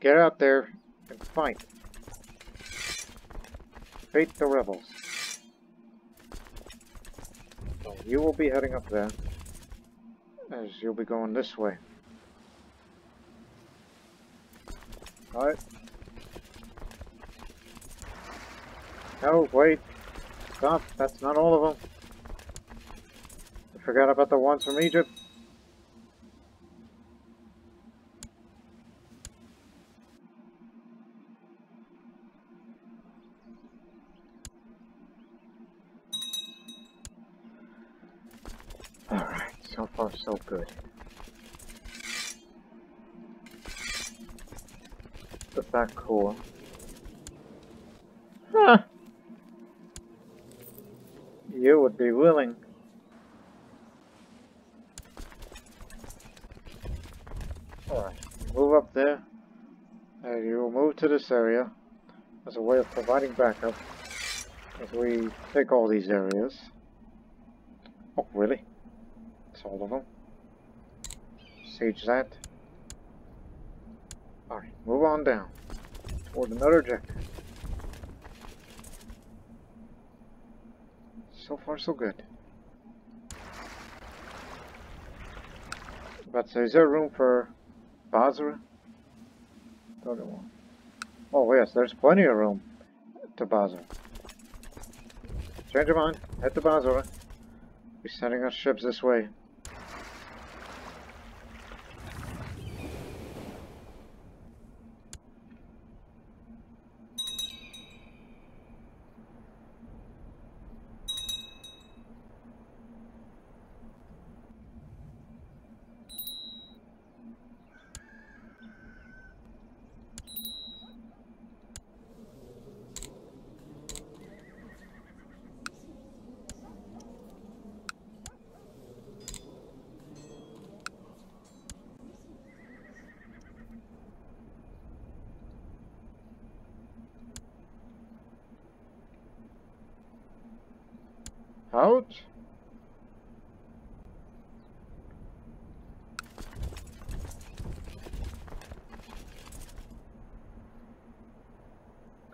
Get out there and fight. Fate the rebels. So you will be heading up there, as you'll be going this way. Alright. Oh, wait. Stop. That's not all of them. I forgot about the ones from Egypt. Alright, so far so good. Is that cool? Huh! You would be willing. Alright, move up there. And you will move to this area as a way of providing backup as we take all these areas. Oh, really? That's all of them? Siege that. Alright, move on down. Toward another objective. So far, so good. But is there room for Basra? Don't know. Oh yes, there's plenty of room to Basra. Change your mind. Head to Basra. We're sending our ships this way. Out.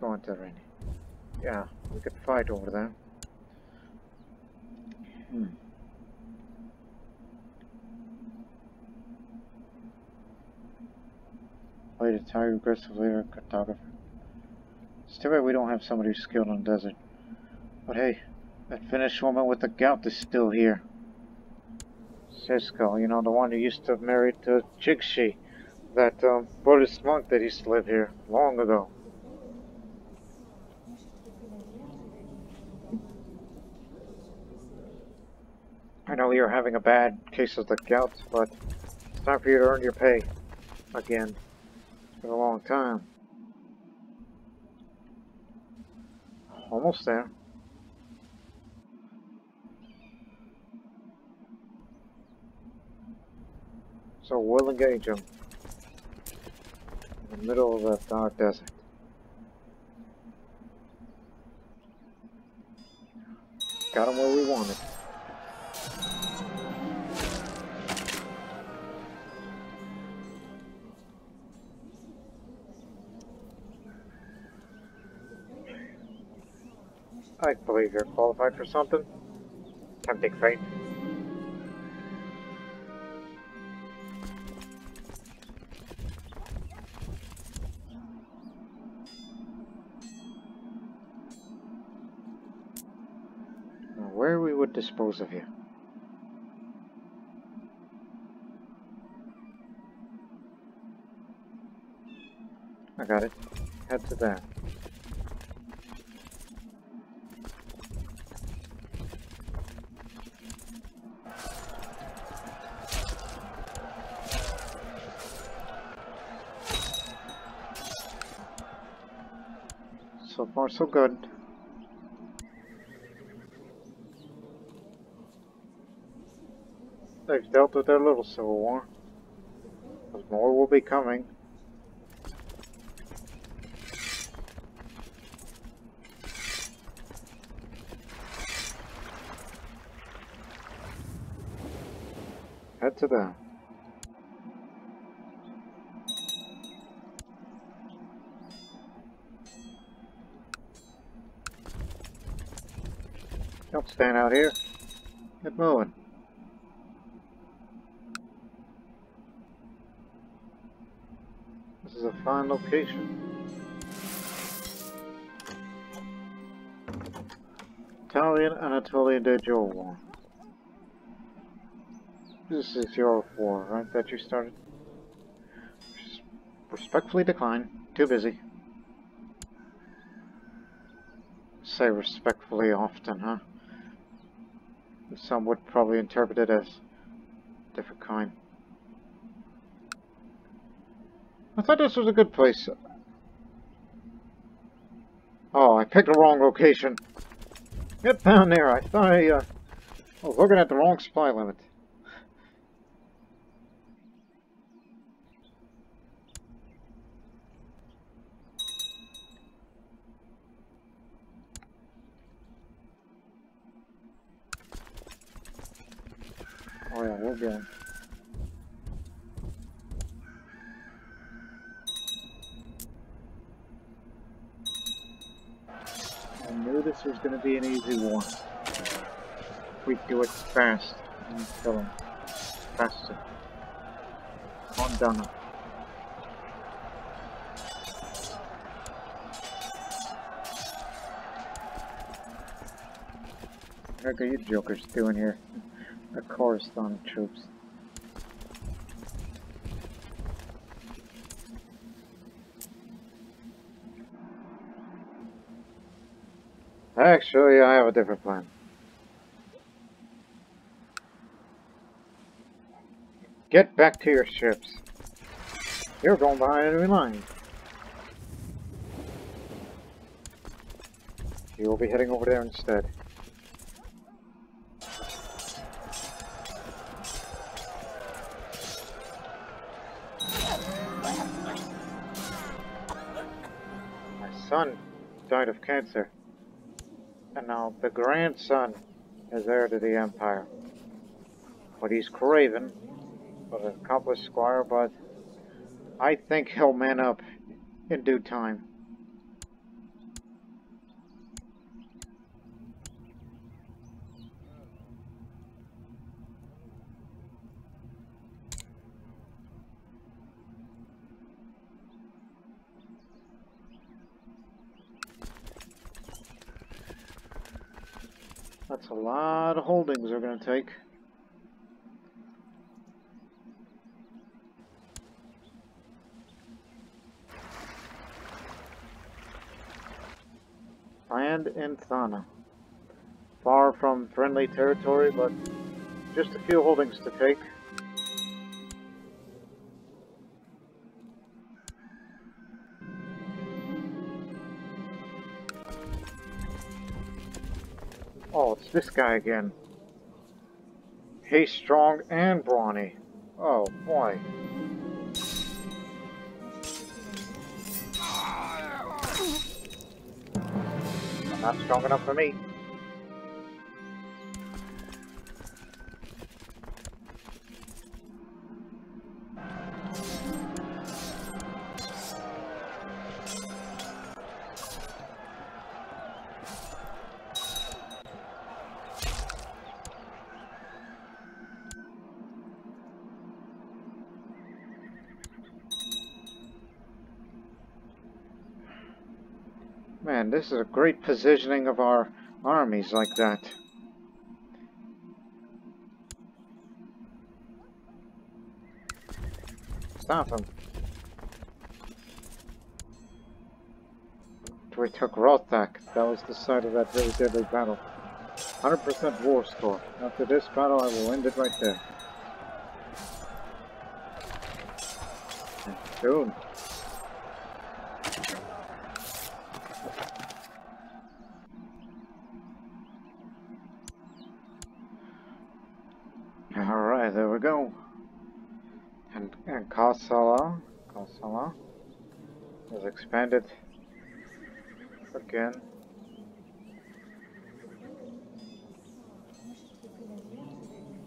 Go on, Terrain. Yeah, we could fight over there. Play the tiger aggressive leader, cartographer. It's too bad we don't have somebody who's skilled on the desert. But hey, that Finnish woman with the gout is still here. Cisco, you know, the one who used to marry to Jigshi, that Buddhist monk that used to live here long ago. I know you're having a bad case of the gout, but it's time for you to earn your pay. Again. It's been a long time. Almost there. So we'll engage him in the middle of that dark desert. Got him where we wanted. I believe you're qualified for something. Tempting fate. Now, where we would dispose of you. I got it. Head to that. So far, so good. They've dealt with their little civil war. But more will be coming. Head to them. Don't stand out here. Get moving. This is a fine location. Italian Anatolian de War. This is your war, right? That you started? Respectfully decline. Too busy. Say respectfully often, huh? Some would probably interpret it as different kind. I thought this was a good place. Oh, I picked the wrong location. Get down there. I thought I was looking at the wrong supply limit. Oh yeah, we'll get him. this was going to be an easy war. We do it fast and kill him. Faster. On done. What are you jokers doing here? The correspondent troops. Actually, I have a different plan. Get back to your ships. You're going behind enemy lines. You will be heading over there instead. My son died of cancer. And now the grandson is heir to the empire. But he's craven, but an accomplished squire, but I think he'll man up in due time. That's a lot of holdings we're going to take. Land in Thana. Far from friendly territory, but just a few holdings to take. Oh, it's this guy again. He's strong and brawny. Oh, boy. Not strong enough for me. Man, this is a great positioning of our armies like that. Stop him. We took Rothak. That was the site of that very deadly battle. 100% war score. After this battle, I will end it right there. And soon. Alright, there we go. And Kassala has expanded again.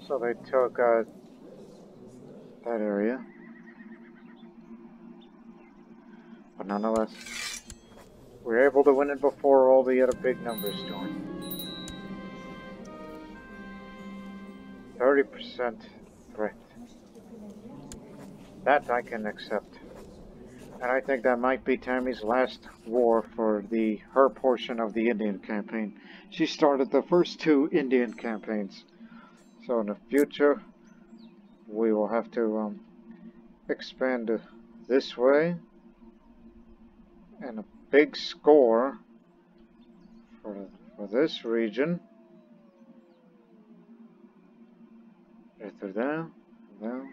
So they took that area. But nonetheless, we were able to win it before all the other big numbers joined. 30% threat. That I can accept. And I think that might be Tammy's last war for her portion of the Indian campaign. She started the first 2 Indian campaigns. So in the future, we will have to expand this way. And a big score for this region. Right there. So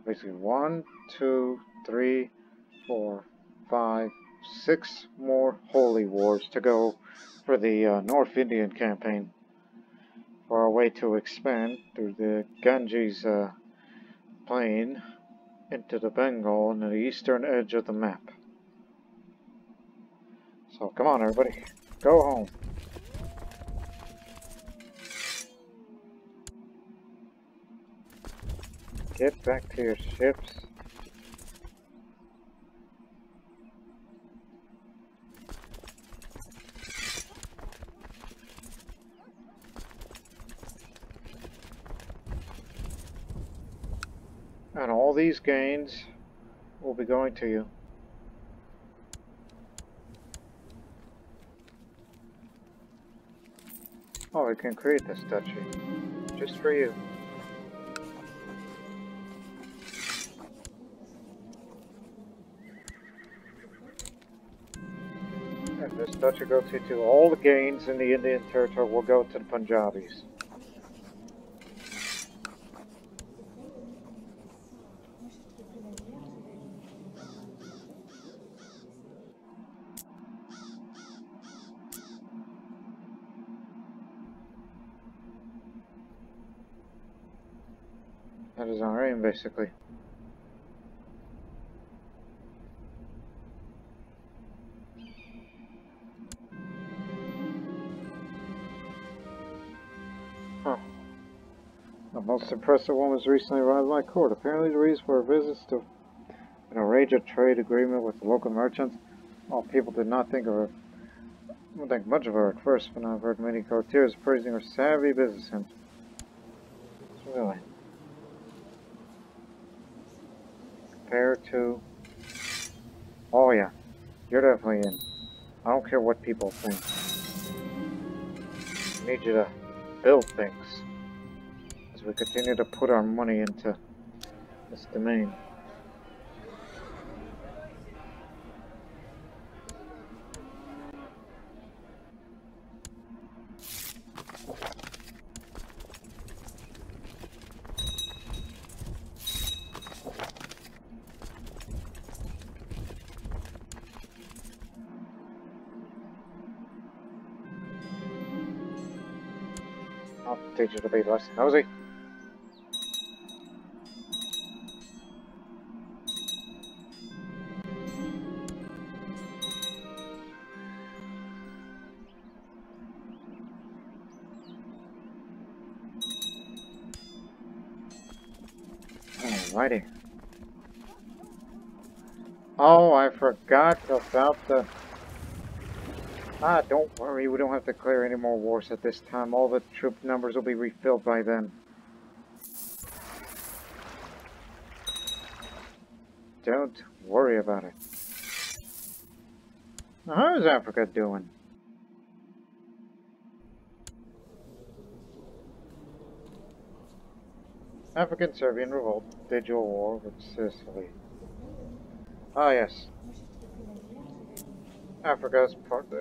basically 1, 2, 3, 4, 5, 6 more holy wars to go for the North Indian campaign. For our way to expand through the Ganges plain into the Bengal and the eastern edge of the map. So come on everybody, go home. Get back to your ships. And all these gains will be going to you. Oh, I can create this duchy. Just for you. And this duchy goes to all the gains in the Indian territory will go to the Punjabis. That is our aim, basically. Huh. The most impressive one was recently arrived at my court. Apparently the reason for her visits to arrange a trade agreement with the local merchants. Well, people did not think much of her at first, but now I've heard many courtiers praising her savvy business sense. Really. Compared to... Oh yeah, you're definitely in. I don't care what people think. I need you to build things as we continue to put our money into this domain. I'll teach you to be less nosy. Alrighty. Oh, I forgot about the... don't worry, we don't have to clear any more wars at this time. All the troop numbers will be refilled by then. Don't worry about it. Now, how is Africa doing? African-Serbian revolt, digital war with Sicily. Ah, yes.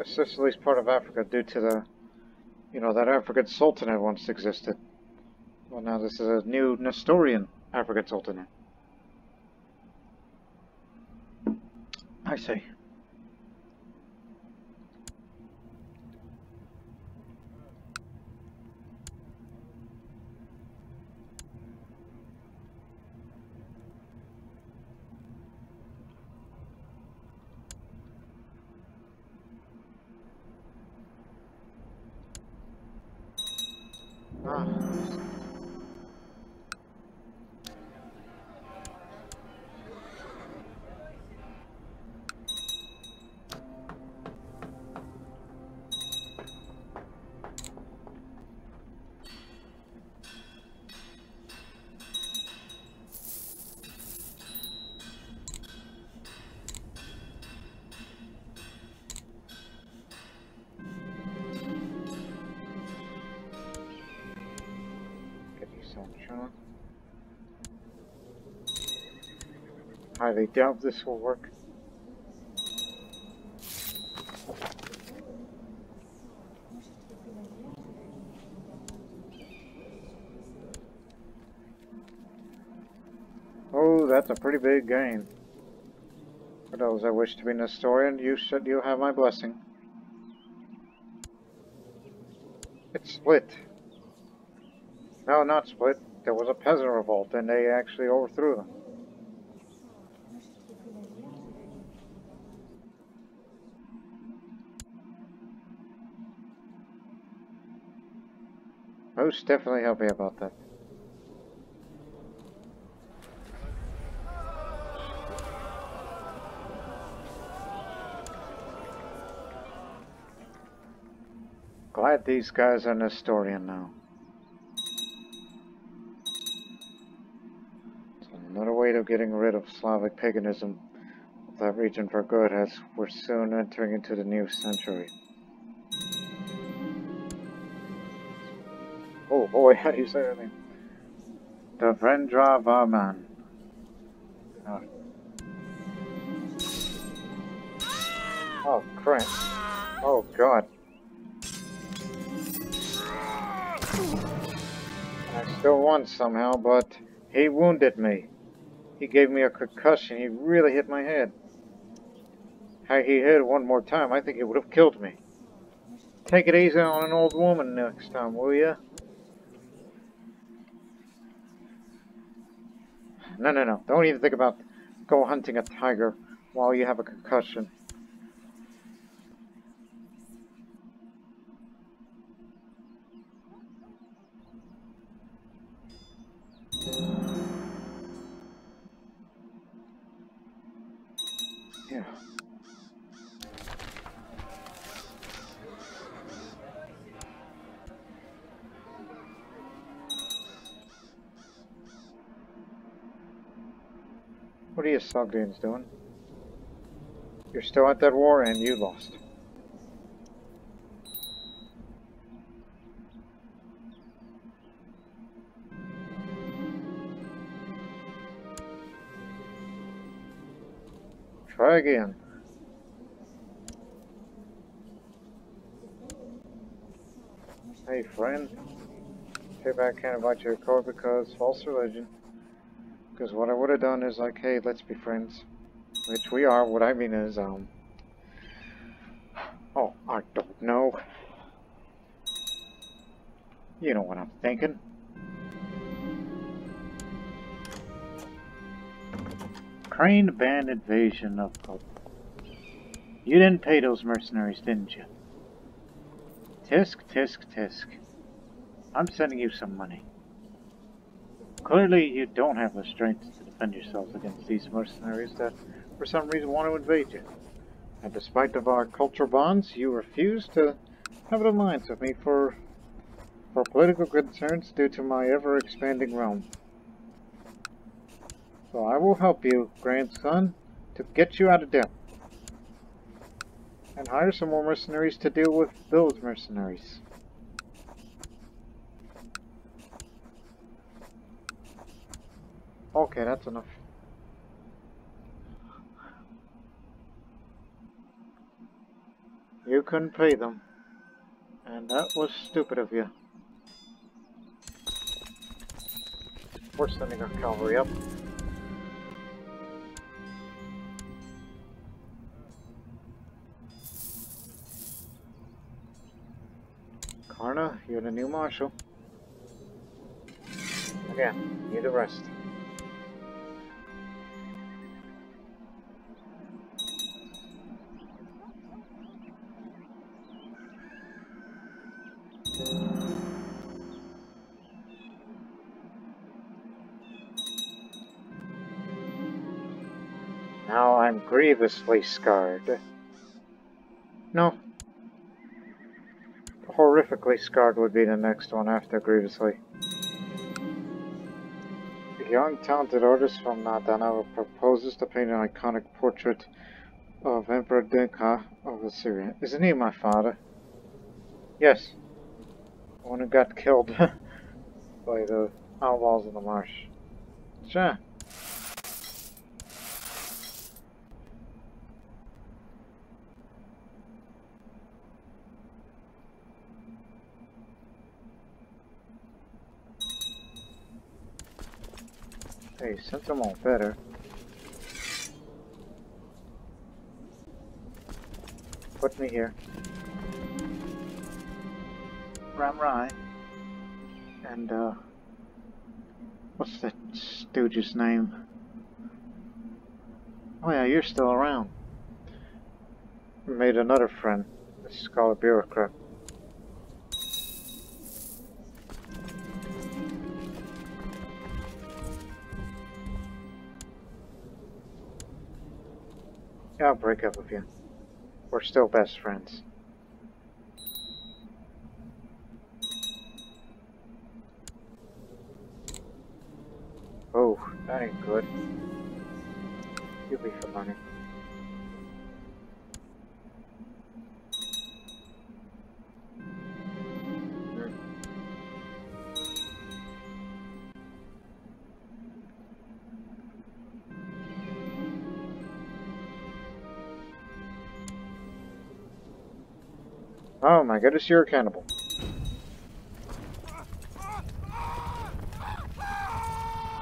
Sicily's part of Africa due to the, that African Sultanate once existed. Well, now this is a new Nestorian African Sultanate. I see. Ah. Highly doubt this will work. Oh, that's a pretty big gain. For those that wish to be Nestorian, you have my blessing. It's split. No, not split. There was a peasant revolt, and they actually overthrew them. Most definitely happy about that. Glad these guys are Nestorian now. Another way of getting rid of Slavic paganism of that region for good, as we're soon entering into the new century. Oh boy, how do you say that name? Devendra Varman. Oh crap. Oh god. I still won somehow, but he wounded me. He gave me a concussion. He really hit my head. Had he hit it one more time, I think it would have killed me. Take it easy on an old woman next time, will ya? No, no, no. Don't even think about go hunting a tiger while you have a concussion. Yeah. What are you Sogdians doing? You're still at that war and you lost. Try again. Hey friend. Too bad I can't invite you to court because false religion. Because what I would have done is like, hey, let's be friends. Which we are. What I mean is, oh, I don't know. You know what I'm thinking. Crane band invasion of Pope. You didn't pay those mercenaries, didn't you? Tisk, tisk, tisk. I'm sending you some money. Clearly you don't have the strength to defend yourselves against these mercenaries that for some reason want to invade you. And despite of our cultural bonds, you refuse to have an alliance with me for political concerns due to my ever-expanding realm. So I will help you, grandson, to get you out of debt. And hire some more mercenaries to deal with those mercenaries. Okay, that's enough. You couldn't pay them. And that was stupid of you. We're sending our cavalry up. Karna, you're the new marshal. Again, need a rest. Now I'm grievously scarred. No. Horrifically scarred would be the next one after grievously. A young, talented artist from Nadana proposes to paint an iconic portrait of Emperor Dinka of Assyria. Isn't he my father? Yes. The one who got killed by the outlaws in the marsh. Sure. Hey, since I'm all better. Put me here. Ramrai. And, what's that stooge's name? Oh yeah, you're still around. We made another friend, the Scarlet Bureaucrat. Yeah, I'll break up with you. We're still best friends. Oh, that ain't good. You'll be for money. Oh my goodness, you're a cannibal.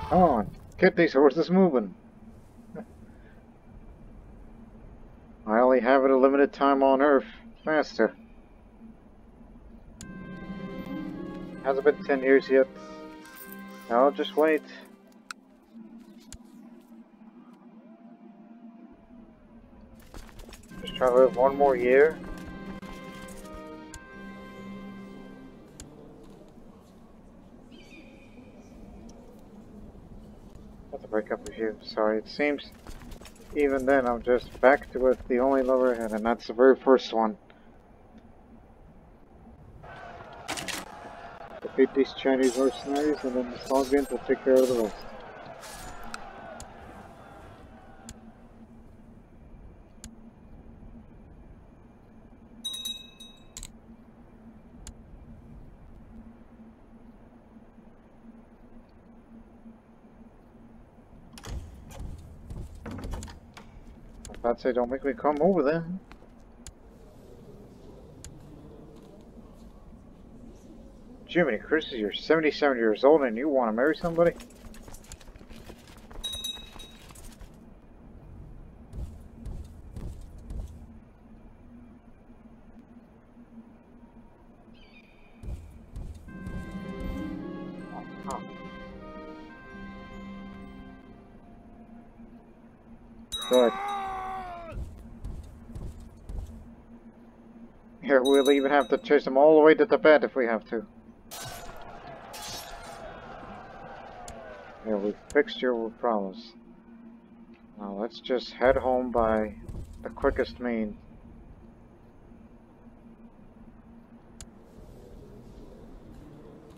Come on, get these horses moving. I only have it a limited time on Earth. Faster. Hasn't been 10 years yet. No, just wait. Just try to live one more year. Have to break up with you. Sorry, it seems even then I'm just back to with the only lover I had, and that's the very first one. Defeat these Chinese mercenaries, and then the Sogdians will take care of the rest. I'd say don't make me come over there. Jiminy Chris, you're 77 years old and you want to marry somebody? Oh. Good. Here, we'll even have to chase them all the way to Tibet if we have to. Yeah, we fixed your problems. Now let's just head home by the quickest means.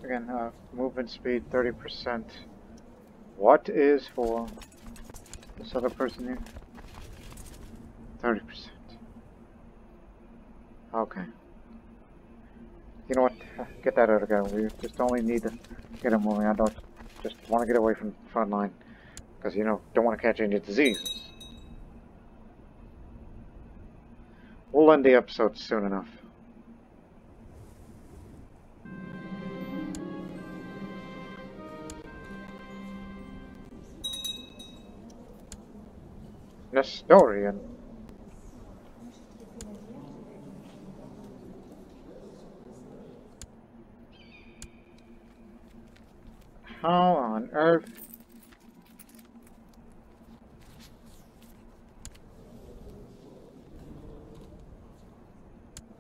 Again, movement speed 30%. What is for this other person here? 30%. Okay. You know what? Get that out of there. We just only need to get him moving. I don't just want to get away from the front line. Because, you know, don't want to catch any diseases. We'll end the episode soon enough. Nestorian. How on earth?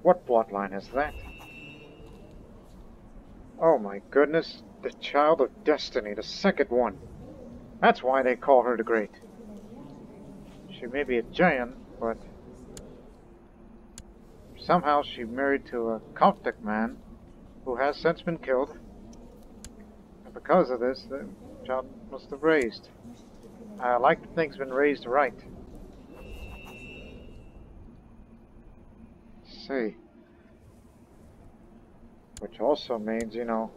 What plotline is that? Oh my goodness, the Child of Destiny, the second one. That's why they call her the Great. She may be a giant, but somehow she married to a Coptic man who has since been killed. And because of this, the child must have raised. I like to think it's been raised right. See. Which also means, you know,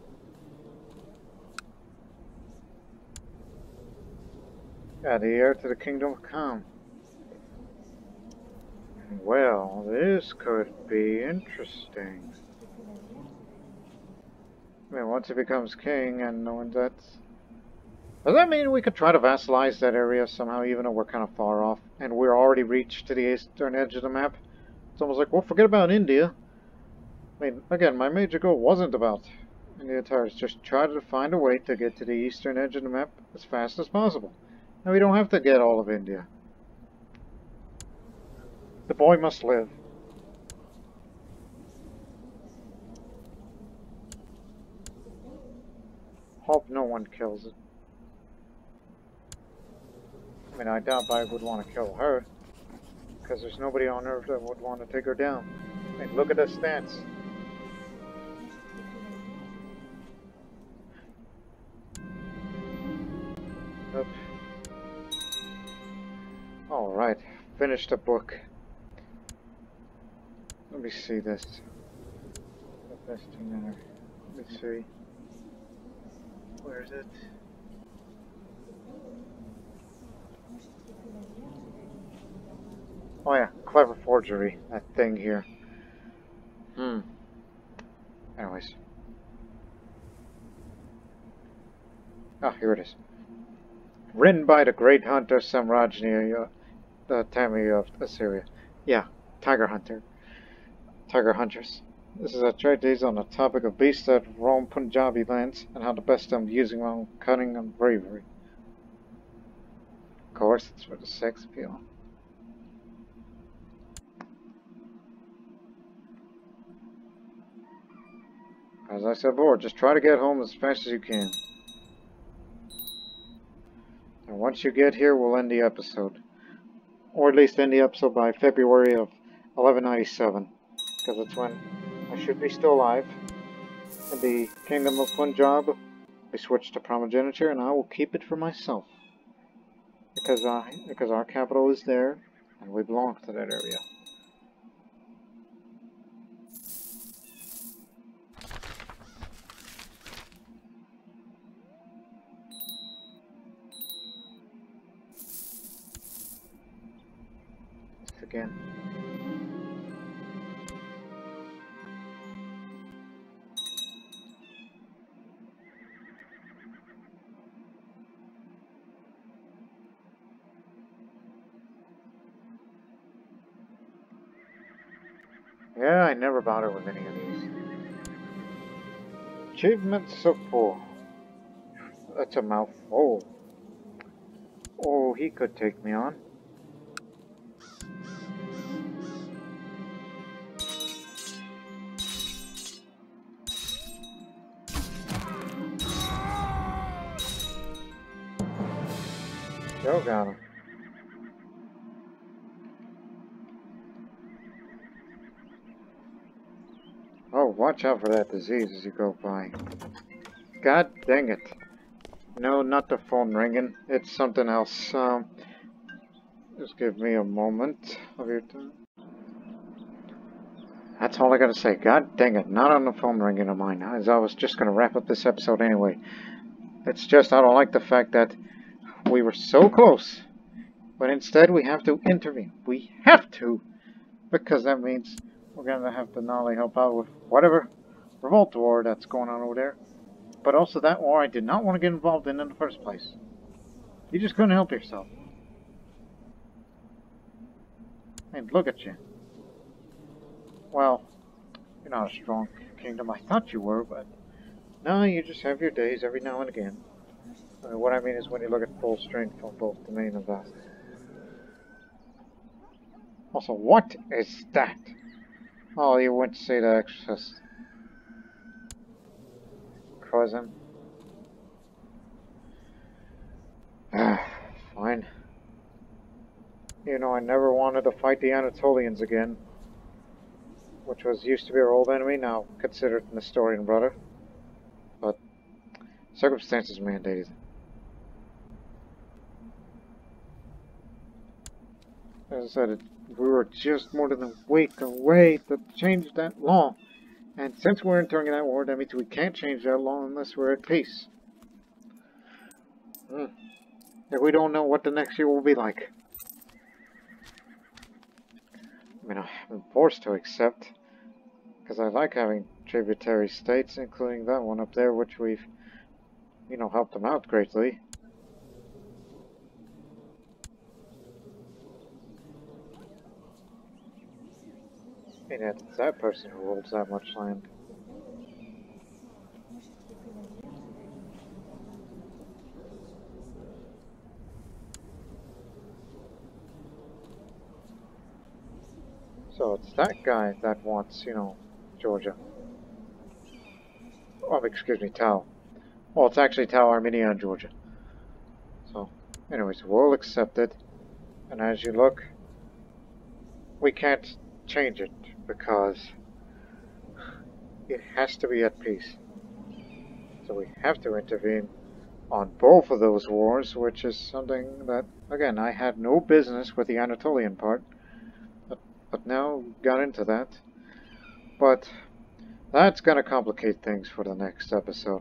yeah, the heir to the kingdom of Kham. Well, this could be interesting. I mean, once he becomes king and knowing that... Does that mean we could try to vassalize that area somehow, even though we're kind of far off? And we're already reached to the eastern edge of the map? It's almost like, well, forget about India. I mean, again, my major goal wasn't about India entire. It's just try to find a way to get to the eastern edge of the map as fast as possible. And we don't have to get all of India. The boy must live. Hope no one kills it. I mean, I doubt I would want to kill her. Because there's nobody on Earth that would want to take her down. I mean, look at the stats. Up. Alright, finished the book. Let me see this. The best thing there. Let me see. Where is it? Oh yeah, clever forgery. That thing here. Anyways. Ah, here it is. Written by the great hunter Samrajni Tami of Assyria. Yeah, Tiger Hunter. Tiger Hunters. This is a treatise on the topic of beasts that roam Punjabi lands and how to best them using my own cunning and bravery. Of course, it's for the sex appeal. As I said before, just try to get home as fast as you can. And once you get here, we'll end the episode. Or at least end the episode by February of 1197. Because that's when I should be still alive. In the Kingdom of Punjab, we switched to primogeniture and I will keep it for myself. Because our capital is there and we belong to that area. Again. Yeah, I never bother with any of these. Achievements of 4. That's a mouthful. Oh, he could take me on. Joe got him. Oh, watch out for that disease as you go by. God dang it. No, not the phone ringing. It's something else. Just give me a moment of your time. That's all I gotta say. God dang it. Not on the phone ringing of mine. As I was just gonna wrap up this episode anyway. It's just I don't like the fact that we were so close. But instead we have to intervene. We have to. Because that means we're gonna have to not only help out with whatever revolt war that's going on over there. But also that war I did not want to get involved in the first place. You just couldn't help yourself. And look at you. Well, you're not a strong kingdom. I thought you were, but no, you just have your days every now and again. I mean, what I mean is when you look at full strength on both the main and the... Also, what is that? Oh, you went to see the exorcist. Cousin. Fine. You know, I never wanted to fight the Anatolians again. Which used to be our old enemy, now considered Nestorian brother. But circumstances mandated. As I said, we were just more than a week away to change that law. And since we're entering that war, that means we can't change that law unless we're at peace. If we don't know what the next year will be like. I mean, I'm forced to accept. Because I like having tributary states, including that one up there, which we've, you know, helped them out greatly. And it's that person who holds that much land. So it's that guy that wants, you know, Georgia. Oh, excuse me, Tau. Well, it's actually Tau, Armenia, and Georgia. So, anyways, we'll accept it. And as you look, we can't change it because it has to be at peace. So we have to intervene on both of those wars, which is something that, again, I had no business with the Anatolian part, but now got into that. But that's going to complicate things for the next episode.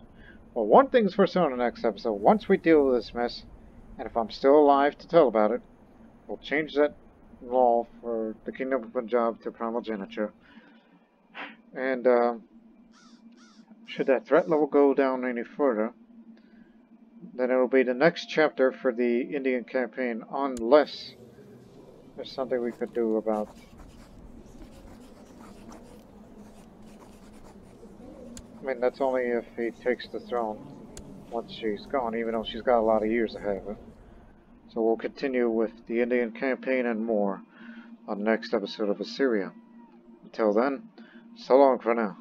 Well, one thing's for certain in the next episode. Once we deal with this mess, and if I'm still alive to tell about it, we'll change that law for the Kingdom of Punjab to primogeniture. And should that threat level go down any further, then it'll be the next chapter for the Indian campaign, unless there's something we could do about... I mean, that's only if he takes the throne once she's gone, even though she's got a lot of years ahead of her. So we'll continue with the Indian campaign and more on the next episode of Assyria. Until then, so long for now.